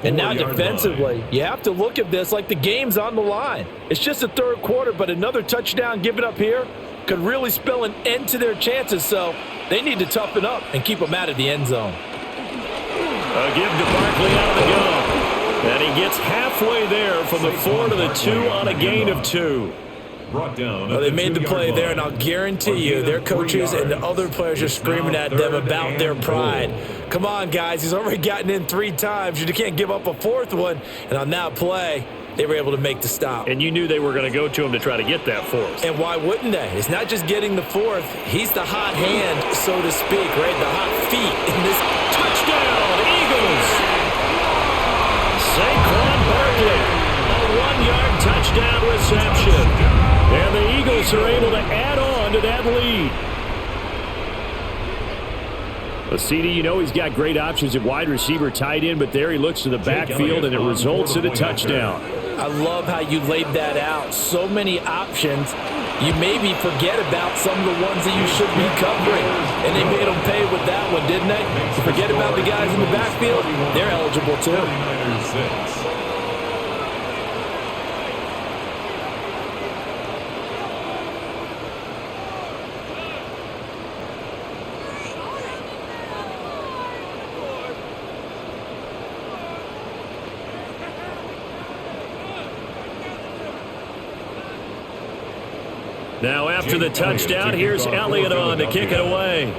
And now defensively, you have to look at this like the game's on the line. It's just the 3rd quarter, but another touchdown given up here could really spell an end to their chances, so they need to toughen up and keep them out of the end zone. A give to Barkley out of the gun. And he gets halfway there from the 4 to the 2 on a gain of 2. Well, they made the play there, and I'll guarantee you their coaches and the other players are screaming at them about their pride. Come on, guys. He's already gotten in 3 times. You can't give up a 4th one. And on that play, they were able to make the stop. And you knew they were going to go to him to try to get that 4th. And why wouldn't they? It's not just getting the 4th. He's the hot hand, so to speak, right? The hot feet in this touchdown. Eagles. Saquon Barkley, a 1-yard touchdown reception. And the Eagles are able to add on to that lead. Well, CD, you know he's got great options at wide receiver, tight end, but there he looks to the backfield, and it results in a touchdown. I love how you laid that out. So many options. You maybe forget about some of the ones that you should be covering. And they made them pay with that one, didn't they? Forget about the guys in the backfield. They're eligible, too. Now after the touchdown, here's Elliott on to kick it away.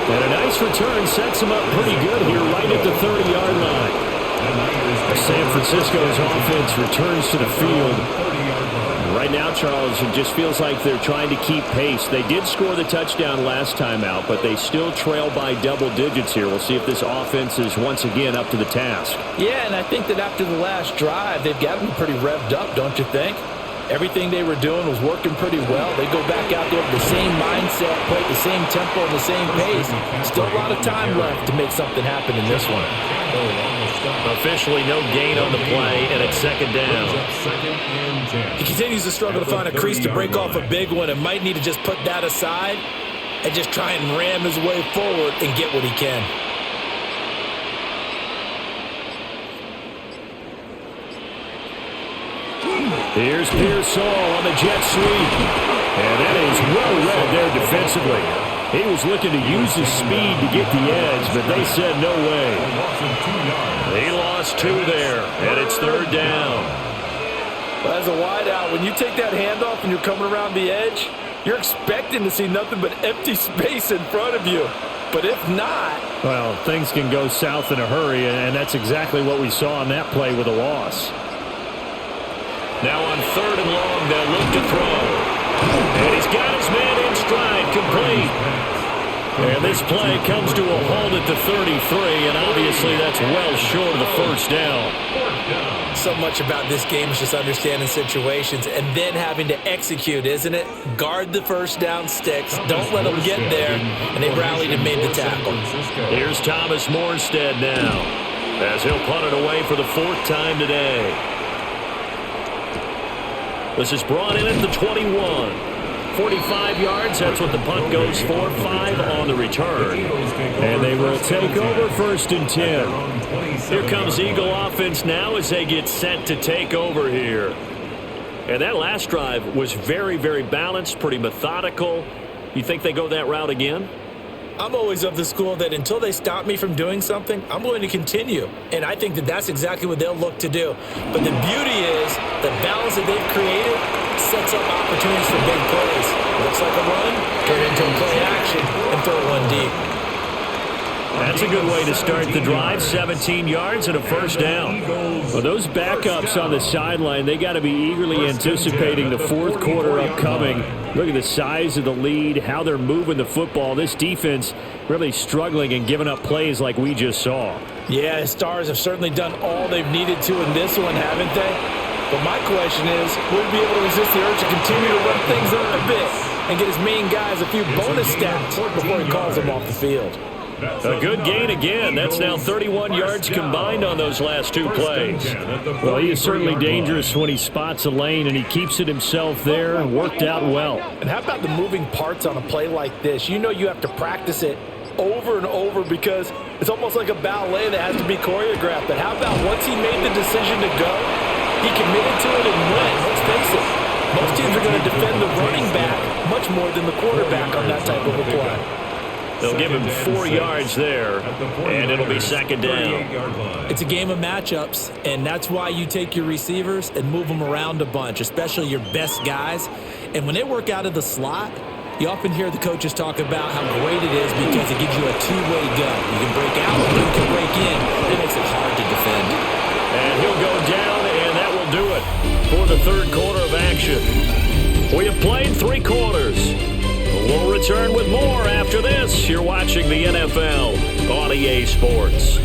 And a nice return sets him up pretty good here right at the 30-yard line. San Francisco's offense returns to the field. Right now, Charles, it just feels like they're trying to keep pace. They did score the touchdown last time out, but they still trail by double digits here. We'll see if this offense is once again up to the task. Yeah, and I think that after the last drive, they've got them pretty revved up, don't you think? Everything they were doing was working pretty well. They go back out there with the same mindset, play at the same tempo and the same pace. Still a lot of time left to make something happen in this one. Officially no gain on the play, and it's second down. He continues to struggle to find a crease to break off a big one and might need to just put that aside and just try and ram his way forward and get what he can. Here's Pearsall on the jet sweep. And that is well read there defensively. He was looking to use his speed to get the edge, but they said no way. He lost 2 there, and it's 3rd down. Well, as a wideout, when you take that handoff and you're coming around the edge, you're expecting to see nothing but empty space in front of you. But if not... Well, things can go south in a hurry, and that's exactly what we saw on that play with a loss. Now on 3rd and long, they'll look to throw. And he's got his man in stride, complete. And this play comes to a halt at the 33, and obviously that's well short of the 1st down. So much about this game is just understanding situations and then having to execute, isn't it? Guard the 1st down sticks. Don't let them get there. And they rallied and made the tackle. Here's Thomas Morstead now, as he'll punt it away for the 4th time today. This is brought in at the 21. 45 yards, that's what the punt goes for. 5 on the return. And they will take over 1st and 10. Here comes Eagle offense now as they get set to take over here. And that last drive was very, very balanced, pretty methodical. You think they go that route again? I'm always of the school that until they stop me from doing something, I'm going to continue. And I think that that's exactly what they'll look to do. But the beauty is the balance that they've created sets up opportunities for big plays. Looks like a run, turn into a play action, and throw one deep. That's a good way to start the drive. 17 yards and a 1st down. Well, those backups on the sideline, they got to be eagerly anticipating the 4th quarter upcoming. Look at the size of the lead, how they're moving the football. This defense really struggling and giving up plays like we just saw. Yeah, the Stars have certainly done all they've needed to in this one, haven't they? But my question is, will he be able to resist the urge to continue to run things up a bit and get his main guys a few bonus stats before he calls them off the field? A good gain again. That's now 31 yards combined on those last 2 plays. Well, he is certainly dangerous when he spots a lane, and he keeps it himself there and worked out well. And how about the moving parts on a play like this? You know you have to practice it over and over because it's almost like a ballet that has to be choreographed. But how about once he made the decision to go, he committed to it and went. Let's face it, most teams are going to defend the running back much more than the quarterback on that type of a play. They'll give him 4 yards there, and it'll be 2nd down. It's a game of matchups, and that's why you take your receivers and move them around a bunch, especially your best guys. And when they work out of the slot, you often hear the coaches talk about how great it is because it gives you a two-way gun. You can break out, or you can break in. It makes it hard to defend. And he'll go down, and that will do it for the 3rd quarter of action. We have played 3 quarters. We'll return with more after this. You're watching the NFL on EA Sports.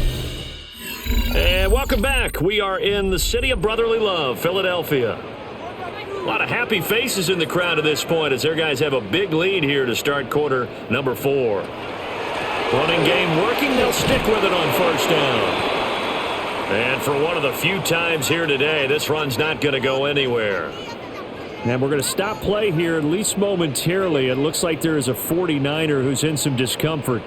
And welcome back. We are in the city of brotherly love, Philadelphia. A lot of happy faces in the crowd at this point as their guys have a big lead here to start quarter number 4. Running game working. They'll stick with it on 1st down. And for one of the few times here today, this run's not going to go anywhere. And we're going to stop play here, at least momentarily. It looks like there is a 49er who's in some discomfort.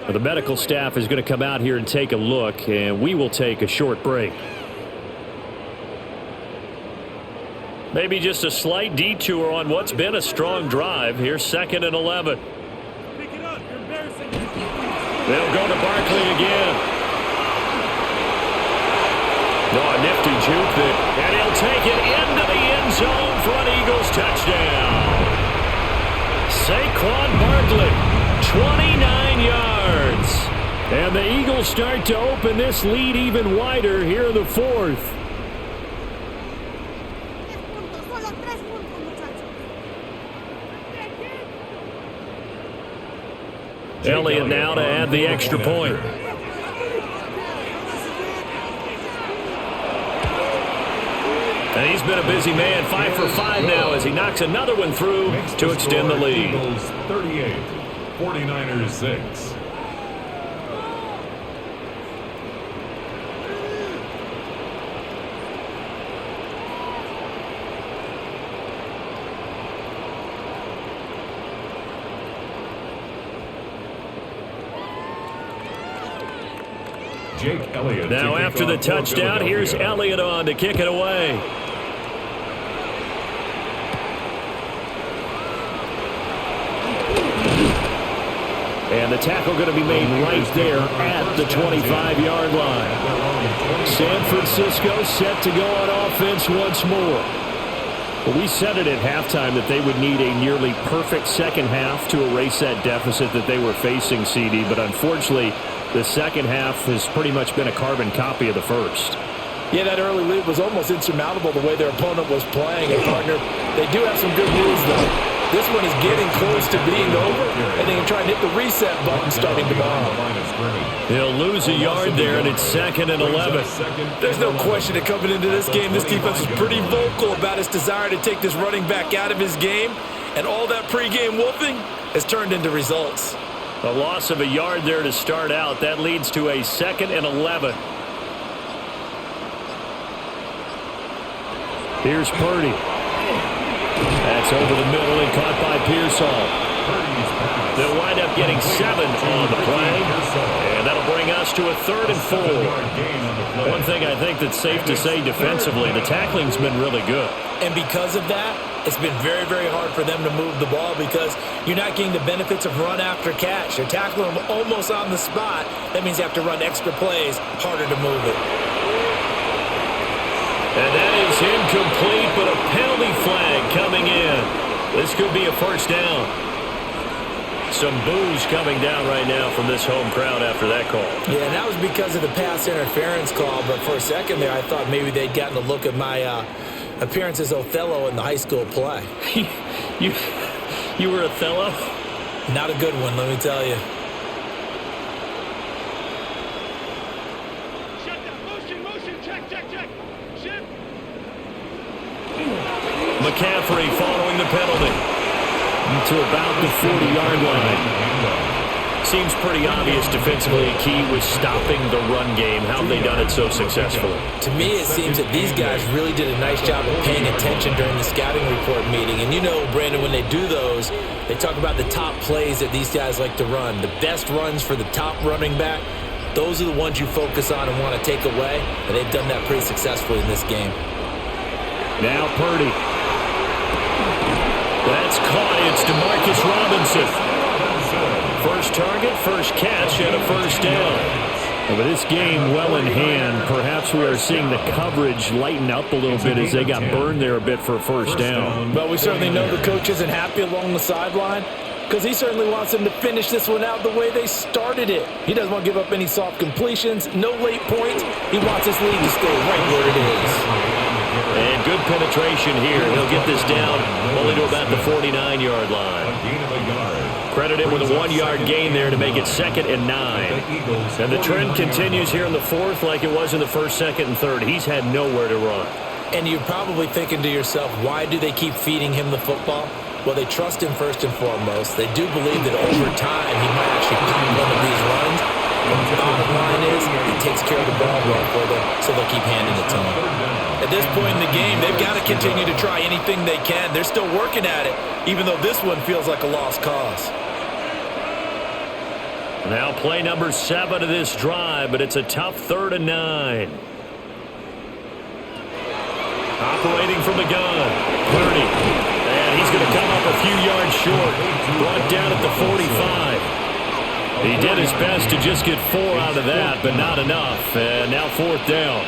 Well, the medical staff is going to come out here and take a look, and we will take a short break. Maybe just a slight detour on what's been a strong drive. Here's 2nd and 11. They'll go to Barkley again. Oh, a nifty juke that, and he'll take it into the end zone for an Eagles touchdown. Saquon Barkley, 29 yards. And the Eagles start to open this lead even wider here in the 4th. Elliott now to add the extra point. And he's been a busy man, 5 for 5 now as he knocks another one through to extend the lead. 38, 49ers 6. Jake Elliott. Now after the touchdown, here's Elliott on to kick it away. And the tackle going to be made right there at the 25-yard line. San Francisco set to go on offense once more. Well, we said it at halftime that they would need a nearly perfect second half to erase that deficit that they were facing, CD. But unfortunately, the second half has pretty much been a carbon copy of the first. Yeah, that early lead was almost insurmountable the way their opponent was playing. And, partner, they do have some good moves, though. This one is getting close to being over, and they can try and hit the reset button starting tomorrow. He'll lose a yard there, and it's 2nd and 11. There's no question that coming into this game, this defense is pretty vocal about its desire to take this running back out of his game, and all that pregame wolfing has turned into results. A loss of a yard there to start out. That leads to a 2nd and 11. Here's Purdy. That's over the middle and caught by Pearsall. They'll wind up getting 7 on the play. And that'll bring us to a 3rd and 4. One thing I think that's safe to say defensively, the tackling's been really good. And because of that, it's been very, very hard for them to move the ball because you're not getting the benefits of run after catch. You're tackling them almost on the spot. That means you have to run extra plays, harder to move it. And that is incomplete, but a penalty flag coming in. This could be a first down. Some boos coming down right now from this home crowd after that call. Yeah, and that was because of the pass interference call, but for a second there I thought maybe they'd gotten a look at my appearance as Othello in the high school play. You were Othello? Not a good one, let me tell you. McCaffrey following the penalty to about the 40-yard line. Seems pretty obvious defensively. Key was stopping the run game. How have they done it so successfully? To me, it seems that these guys really did a nice job of paying attention during the scouting report meeting. And you know, Brandon, when they do those, they talk about the top plays that these guys like to run. The best runs for the top running back, those are the ones you focus on and want to take away. And they've done that pretty successfully in this game. Now Purdy. That's caught. It's DeMarcus Robinson. First target, first catch, and a first down. And with this game well in hand, perhaps we are seeing the coverage lighten up a little bit as they got burned there a bit for a first down. Well, we certainly know the coach isn't happy along the sideline because he certainly wants them to finish this one out the way they started it. He doesn't want to give up any soft completions, no late points. He wants this lead to stay right where it is. And good penetration here. He'll get this down only to about the 49-yard line. Credit him with a 1-yard gain there to make it 2nd and 9. And the trend continues here in the 4th like it was in the 1st, 2nd, and 3rd. He's had nowhere to run. And you're probably thinking to yourself, why do they keep feeding him the football? Well, they trust him first and foremost. They do believe that over time he might actually pop one of these runs. But the bottom line is he takes care of the ball well for them, so they'll keep handing it to him. At this point in the game, they've got to continue to try anything they can. They're still working at it, even though this one feels like a lost cause. Now play number 7 of this drive, but it's a tough 3rd and 9. Operating from the gun, Purdy. And he's going to come up a few yards short. Brought down at the 45. He did his best to just get 4 out of that, but not enough. And now 4th down.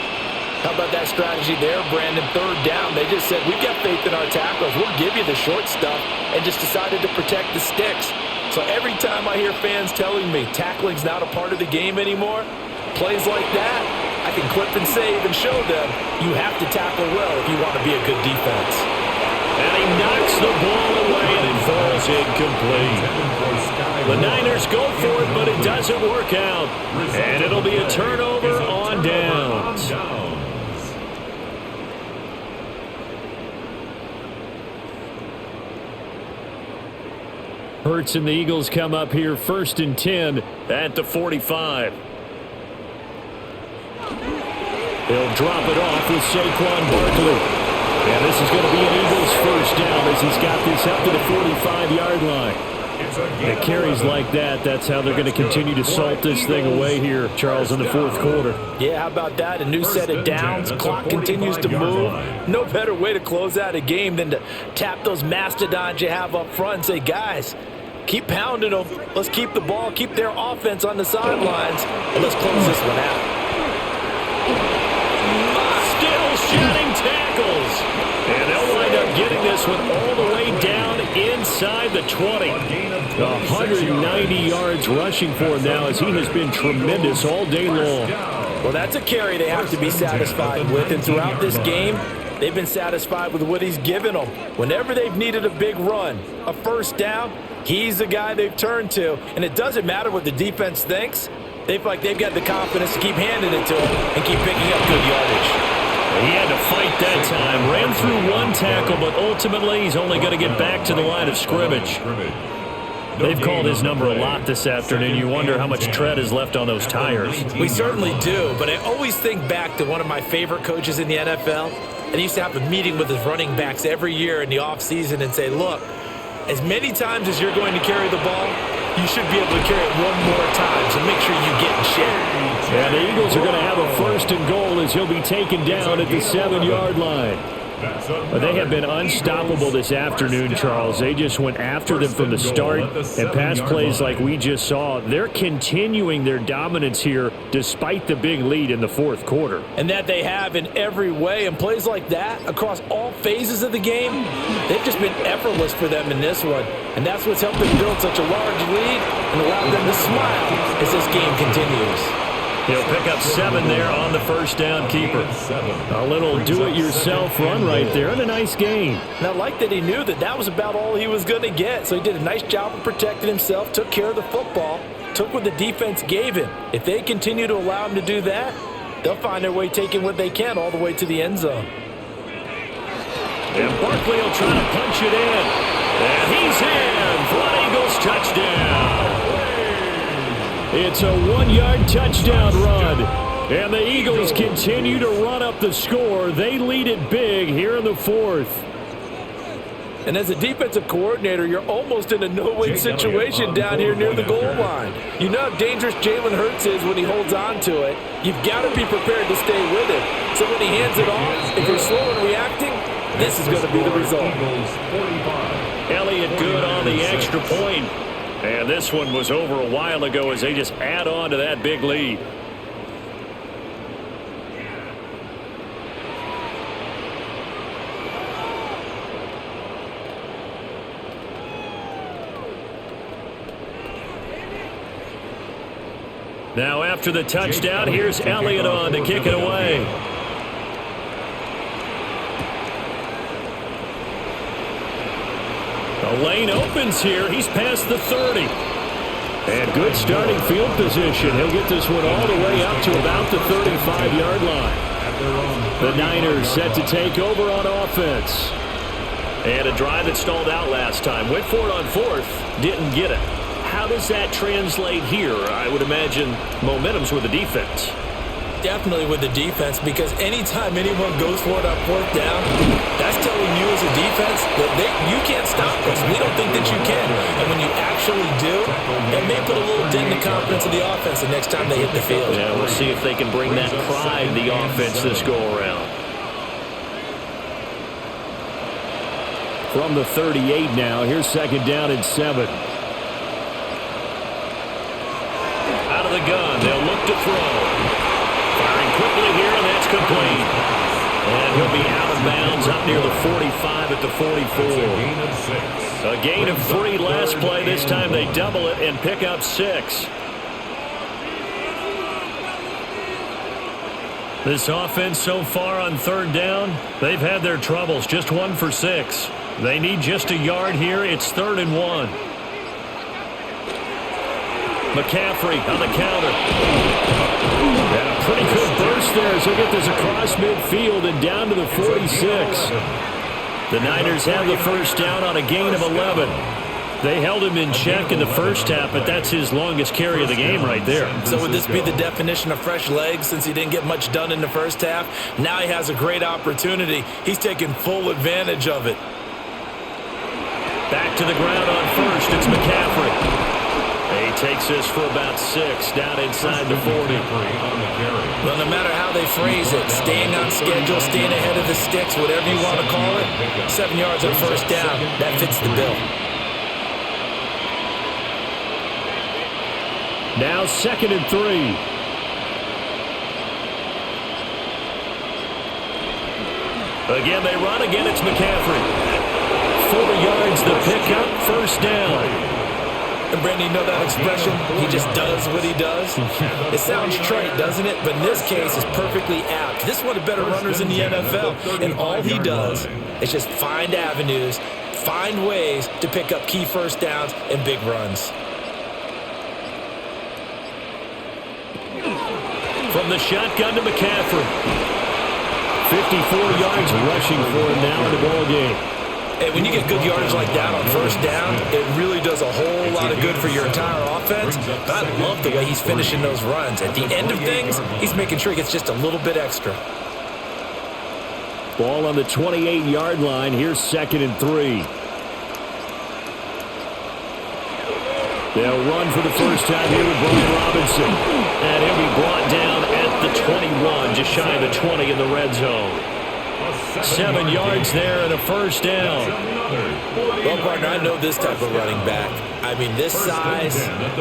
How about that strategy there, Brandon? 3rd down. They just said, we've got faith in our tackles. We'll give you the short stuff, and just decided to protect the sticks. So every time I hear fans telling me tackling's not a part of the game anymore, plays like that, I can clip and save and show them you have to tackle well if you want to be a good defense. And he knocks the ball away, and it falls incomplete. The Niners go for it, but it doesn't work out. And it'll be a turnover on downs. Hurts and the Eagles come up here 1st and 10 at the 45. He'll drop it off with Saquon Barkley. And this is going to be an Eagles first down as he's got this up to the 45-yard line. It carries like that. That's how they're going to continue to salt this thing away here, Charles, in the fourth quarter. Yeah, how about that? A new set of downs. Clock continues to move. No better way to close out a game than to tap those mastodons you have up front and say, guys, keep pounding them. Let's keep the ball, keep their offense on the sidelines, and let's close this one out. Still shedding tackles. And they'll wind up getting this one all the way down inside the 20. 190 yards rushing for him now as he has been tremendous all day long. Well, that's a carry they have to be satisfied with. And throughout this game, they've been satisfied with what he's given them. Whenever they've needed a big run, a first down, he's the guy they've turned to. And it doesn't matter what the defense thinks. They feel like they've got the confidence to keep handing it to him and keep picking up good yardage. He had to fight that time. Ran through one tackle, but ultimately he's only going to get back to the line of scrimmage. They've called his number a lot this afternoon. You wonder how much tread is left on those tires. We certainly do, but I always think back to one of my favorite coaches in the NFL. And he used to have a meeting with his running backs every year in the offseason and say, look, as many times as you're going to carry the ball, you should be able to carry it one more time, so make sure you get in shape. Yeah, the Eagles are going to have a first and goal as he'll be taken down at the 7-yard line. But they have been unstoppable this afternoon, Charles. They just went after them from the start, and pass plays like we just saw, they're continuing their dominance here despite the big lead in the fourth quarter. And that they have in every way, and plays like that across all phases of the game, they've just been effortless for them in this one. And that's what's helped them build such a large lead and allowed them to smile as this game continues. He'll pick up 7 there on the first down keeper. A little do-it-yourself run right there and a nice gain. And I like that he knew that that was about all he was going to get. So he did a nice job of protecting himself, took care of the football, took what the defense gave him. If they continue to allow him to do that, they'll find their way taking what they can all the way to the end zone. And Barkley will try to punch it in. And he's in for an Eagles touchdown. It's a 1-yard touchdown run. And the Eagles continue to run up the score. They lead it big here in the fourth. And as a defensive coordinator, you're almost in a no-win situation down here near the goal line. You know how dangerous Jalen Hurts is when he holds on to it. You've got to be prepared to stay with him. So when he hands it off, if you're slow in reacting, this is going to be the result. Elliott good on the extra point. And this one was over a while ago as they just add on to that big lead. Now after the touchdown, here's Elliott on to kick it away. The lane opens here. He's past the 30. And good starting field position. He'll get this one all the way up to about the 35-yard line. The Niners set to take over on offense. And a drive that stalled out last time. Went for it on fourth. Didn't get it. How does that translate here? I would imagine momentum's with the defense. Definitely with the defense, because anytime anyone goes for it on fourth down, that's telling you as a defense that you can't stop us. We don't think that you can. And when you actually do, it may put a little dent in the confidence of the offense the next time they hit the field. Yeah, we'll see if they can bring that pride the offense this go-around. From the 38 now, here's second down and 7. Out of the gun, they'll look to throw. Firing quickly here, and that's complete. And he'll be out of bounds up near the 45 at the 44. A gain of 3 last play. This time they double it and pick up 6. This offense so far on third down, they've had their troubles. Just 1 for 6. They need just a yard here. It's 3rd and 1. McCaffrey on the counter. And a pretty good burst there as he'll get this across midfield and down to the 46. The Niners have the first down on a gain of 11. They held him in check in the first half, but that's his longest carry of the game right there. So would this be the definition of fresh legs since he didn't get much done in the first half? Now he has a great opportunity. He's taking full advantage of it. Back to the ground on first. first. It's McCaffrey. He takes this for about 6 down inside the 40. Well, no matter how they phrase it, staying on schedule, staying ahead of the sticks, whatever you want to call it, 7 yards on first down, that fits the bill. Now 2nd and 3. Again, they run. Again, it's McCaffrey. 4 yards, the pickup, first down. And Brandon, you know that expression? He just does what he does. It sounds trite, doesn't it? But in this case, it's perfectly apt. This is one of the better runners in the NFL. And all he does is just find avenues, find ways to pick up key first downs and big runs. From the shotgun to McCaffrey. 54 yards rushing for him now in the ball game. And when you get good yardage like that on first down, it really does a whole lot of good for your entire offense. But I love the way he's finishing those runs. At the end of things, he's making sure he gets just a little bit extra. Ball on the 28-yard line. Here's 2nd and 3. They'll run for the first time here with Brian Robinson. And he'll be brought down at the 21, just shy of the 20 in the red zone. 7 yards there and a first down. Well, partner, I know this type of running back. I mean, this size,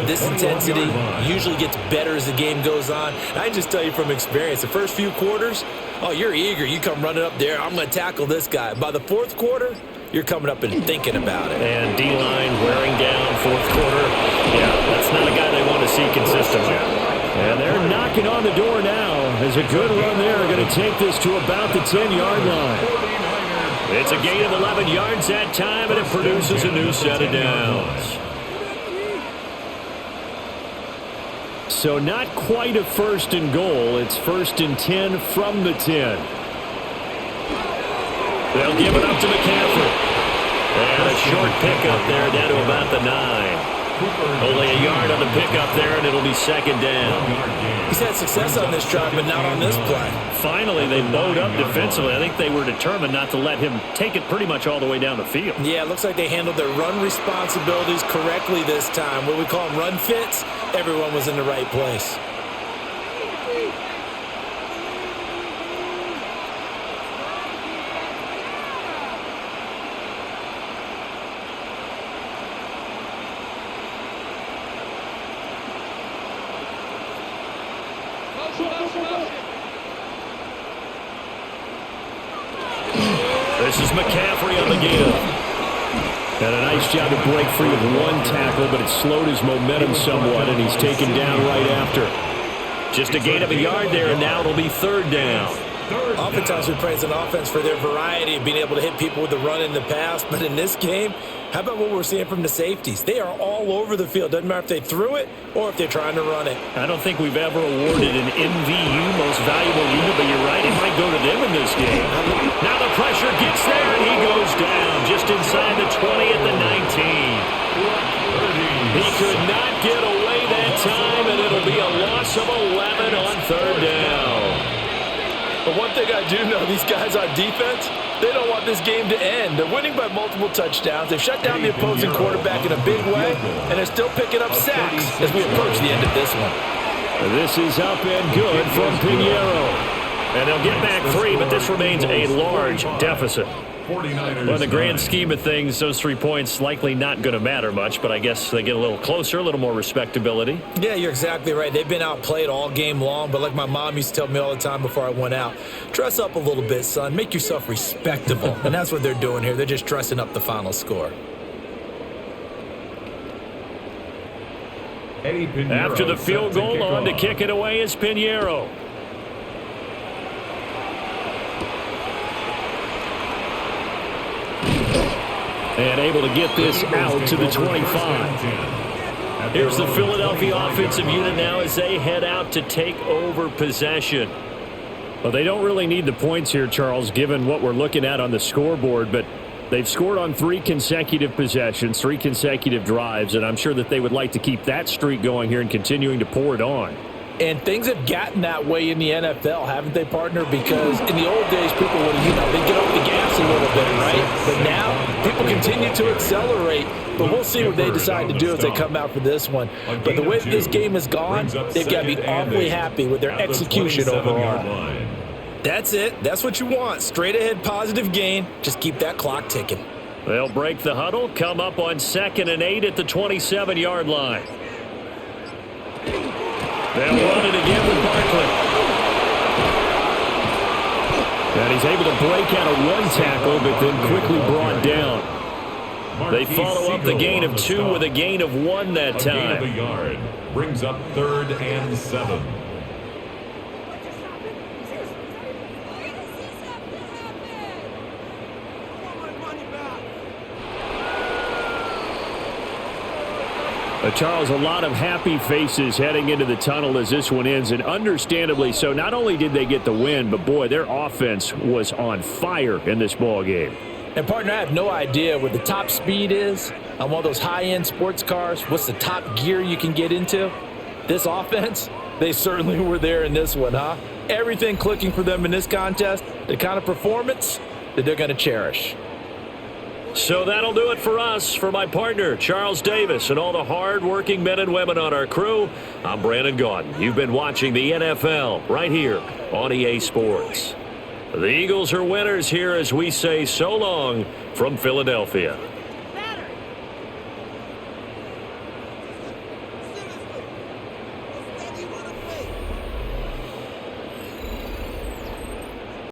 this intensity usually gets better as the game goes on. I just tell you from experience, the first few quarters, oh, you're eager. You come running up there, I'm going to tackle this guy. By the fourth quarter, you're coming up and thinking about it. And D-line wearing down fourth quarter. Yeah, that's not a guy they want to see consistently. And they're knocking on the door now. As a good run there, going to take this to about the 10-yard line. It's a gain of 11 yards that time, and it produces a new set of downs. So not quite a 1st and goal. It's 1st and 10 from the 10. They'll give it up to McCaffrey. And a short pickup there down to about the 9. Only a yard on the pickup there, and it'll be 2nd down. He's had success on this drive, but not on this play. Finally, they bowed up defensively. I think they were determined not to let him take it pretty much all the way down the field. Yeah, it looks like they handled their run responsibilities correctly this time. What we call them run fits, everyone was in the right place. This is McCaffrey on the give. And a nice job to break free of one tackle, but it slowed his momentum somewhat, and he's taken down right after. Just a gain of a yard there, and now it'll be 3rd down. Oftentimes we praise an offense for their variety of being able to hit people with the run in the pass, but in this game, how about what we're seeing from the safeties? They are all over the field. Doesn't matter if they threw it or if they're trying to run it. I don't think we've ever awarded an MVU, most valuable unit, but you're right, it might go to them in this game. Now the pressure gets there, and he goes down just inside the 20 at the 19. He could not get away that time, and it'll be a loss of 11 on 3rd down. But one thing I do know, these guys on defense, they don't want this game to end. They're winning by multiple touchdowns. They've shut down the opposing quarterback in a big way, and they're still picking up sacks as we approach the end of this one. This is up and good from Pinheiro. And they'll get back 3, but this remains a large deficit. Well, in the grand scheme of things, those 3 points likely not going to matter much, but I guess they get a little closer, a little more respectability. Yeah, you're exactly right. They've been outplayed all game long, but like my mom used to tell me all the time before I went out, dress up a little bit, son. Make yourself respectable. And that's what they're doing here. They're just dressing up the final score. After the field goal, on to kick it away is Pinheiro. And able to get this out to the 25. Here's the Philadelphia offensive unit now as they head out to take over possession. Well, they don't really need the points here, Charles, given what we're looking at on the scoreboard, but they've scored on 3 consecutive possessions, 3 consecutive drives, and I'm sure that they would like to keep that streak going here and continuing to pour it on. And things have gotten that way in the NFL, haven't they, partner? Because in the old days, people would, they'd get off the gas a little bit, right? But now, people continue to accelerate. But we'll see what they decide to do as they come out for this one. But the way that this game has gone, they've got to be awfully happy with their execution overall. That's it. That's what you want. Straight ahead positive gain. Just keep that clock ticking. They'll break the huddle, come up on 2nd and 8 at the 27-yard line. They'll run it again with Barkley. And he's able to break out of one tackle, but then quickly brought down. They follow up the gain of 2 with a gain of 1 that time. A gain of a yard brings up 3rd and 7. Charles, a lot of happy faces heading into the tunnel as this one ends, and understandably so. Not only did they get the win, but boy, their offense was on fire in this ball game. And partner, I have no idea what the top speed is on one of those high-end sports cars. What's the top gear you can get into? This offense, they certainly were there in this one, huh? Everything clicking for them in this contest, the kind of performance that they're going to cherish. So that'll do it for us. For my partner, Charles Davis, and all the hard-working men and women on our crew, I'm Brandon Gaudin. You've been watching the NFL right here on EA Sports. The Eagles are winners here as we say so long from Philadelphia.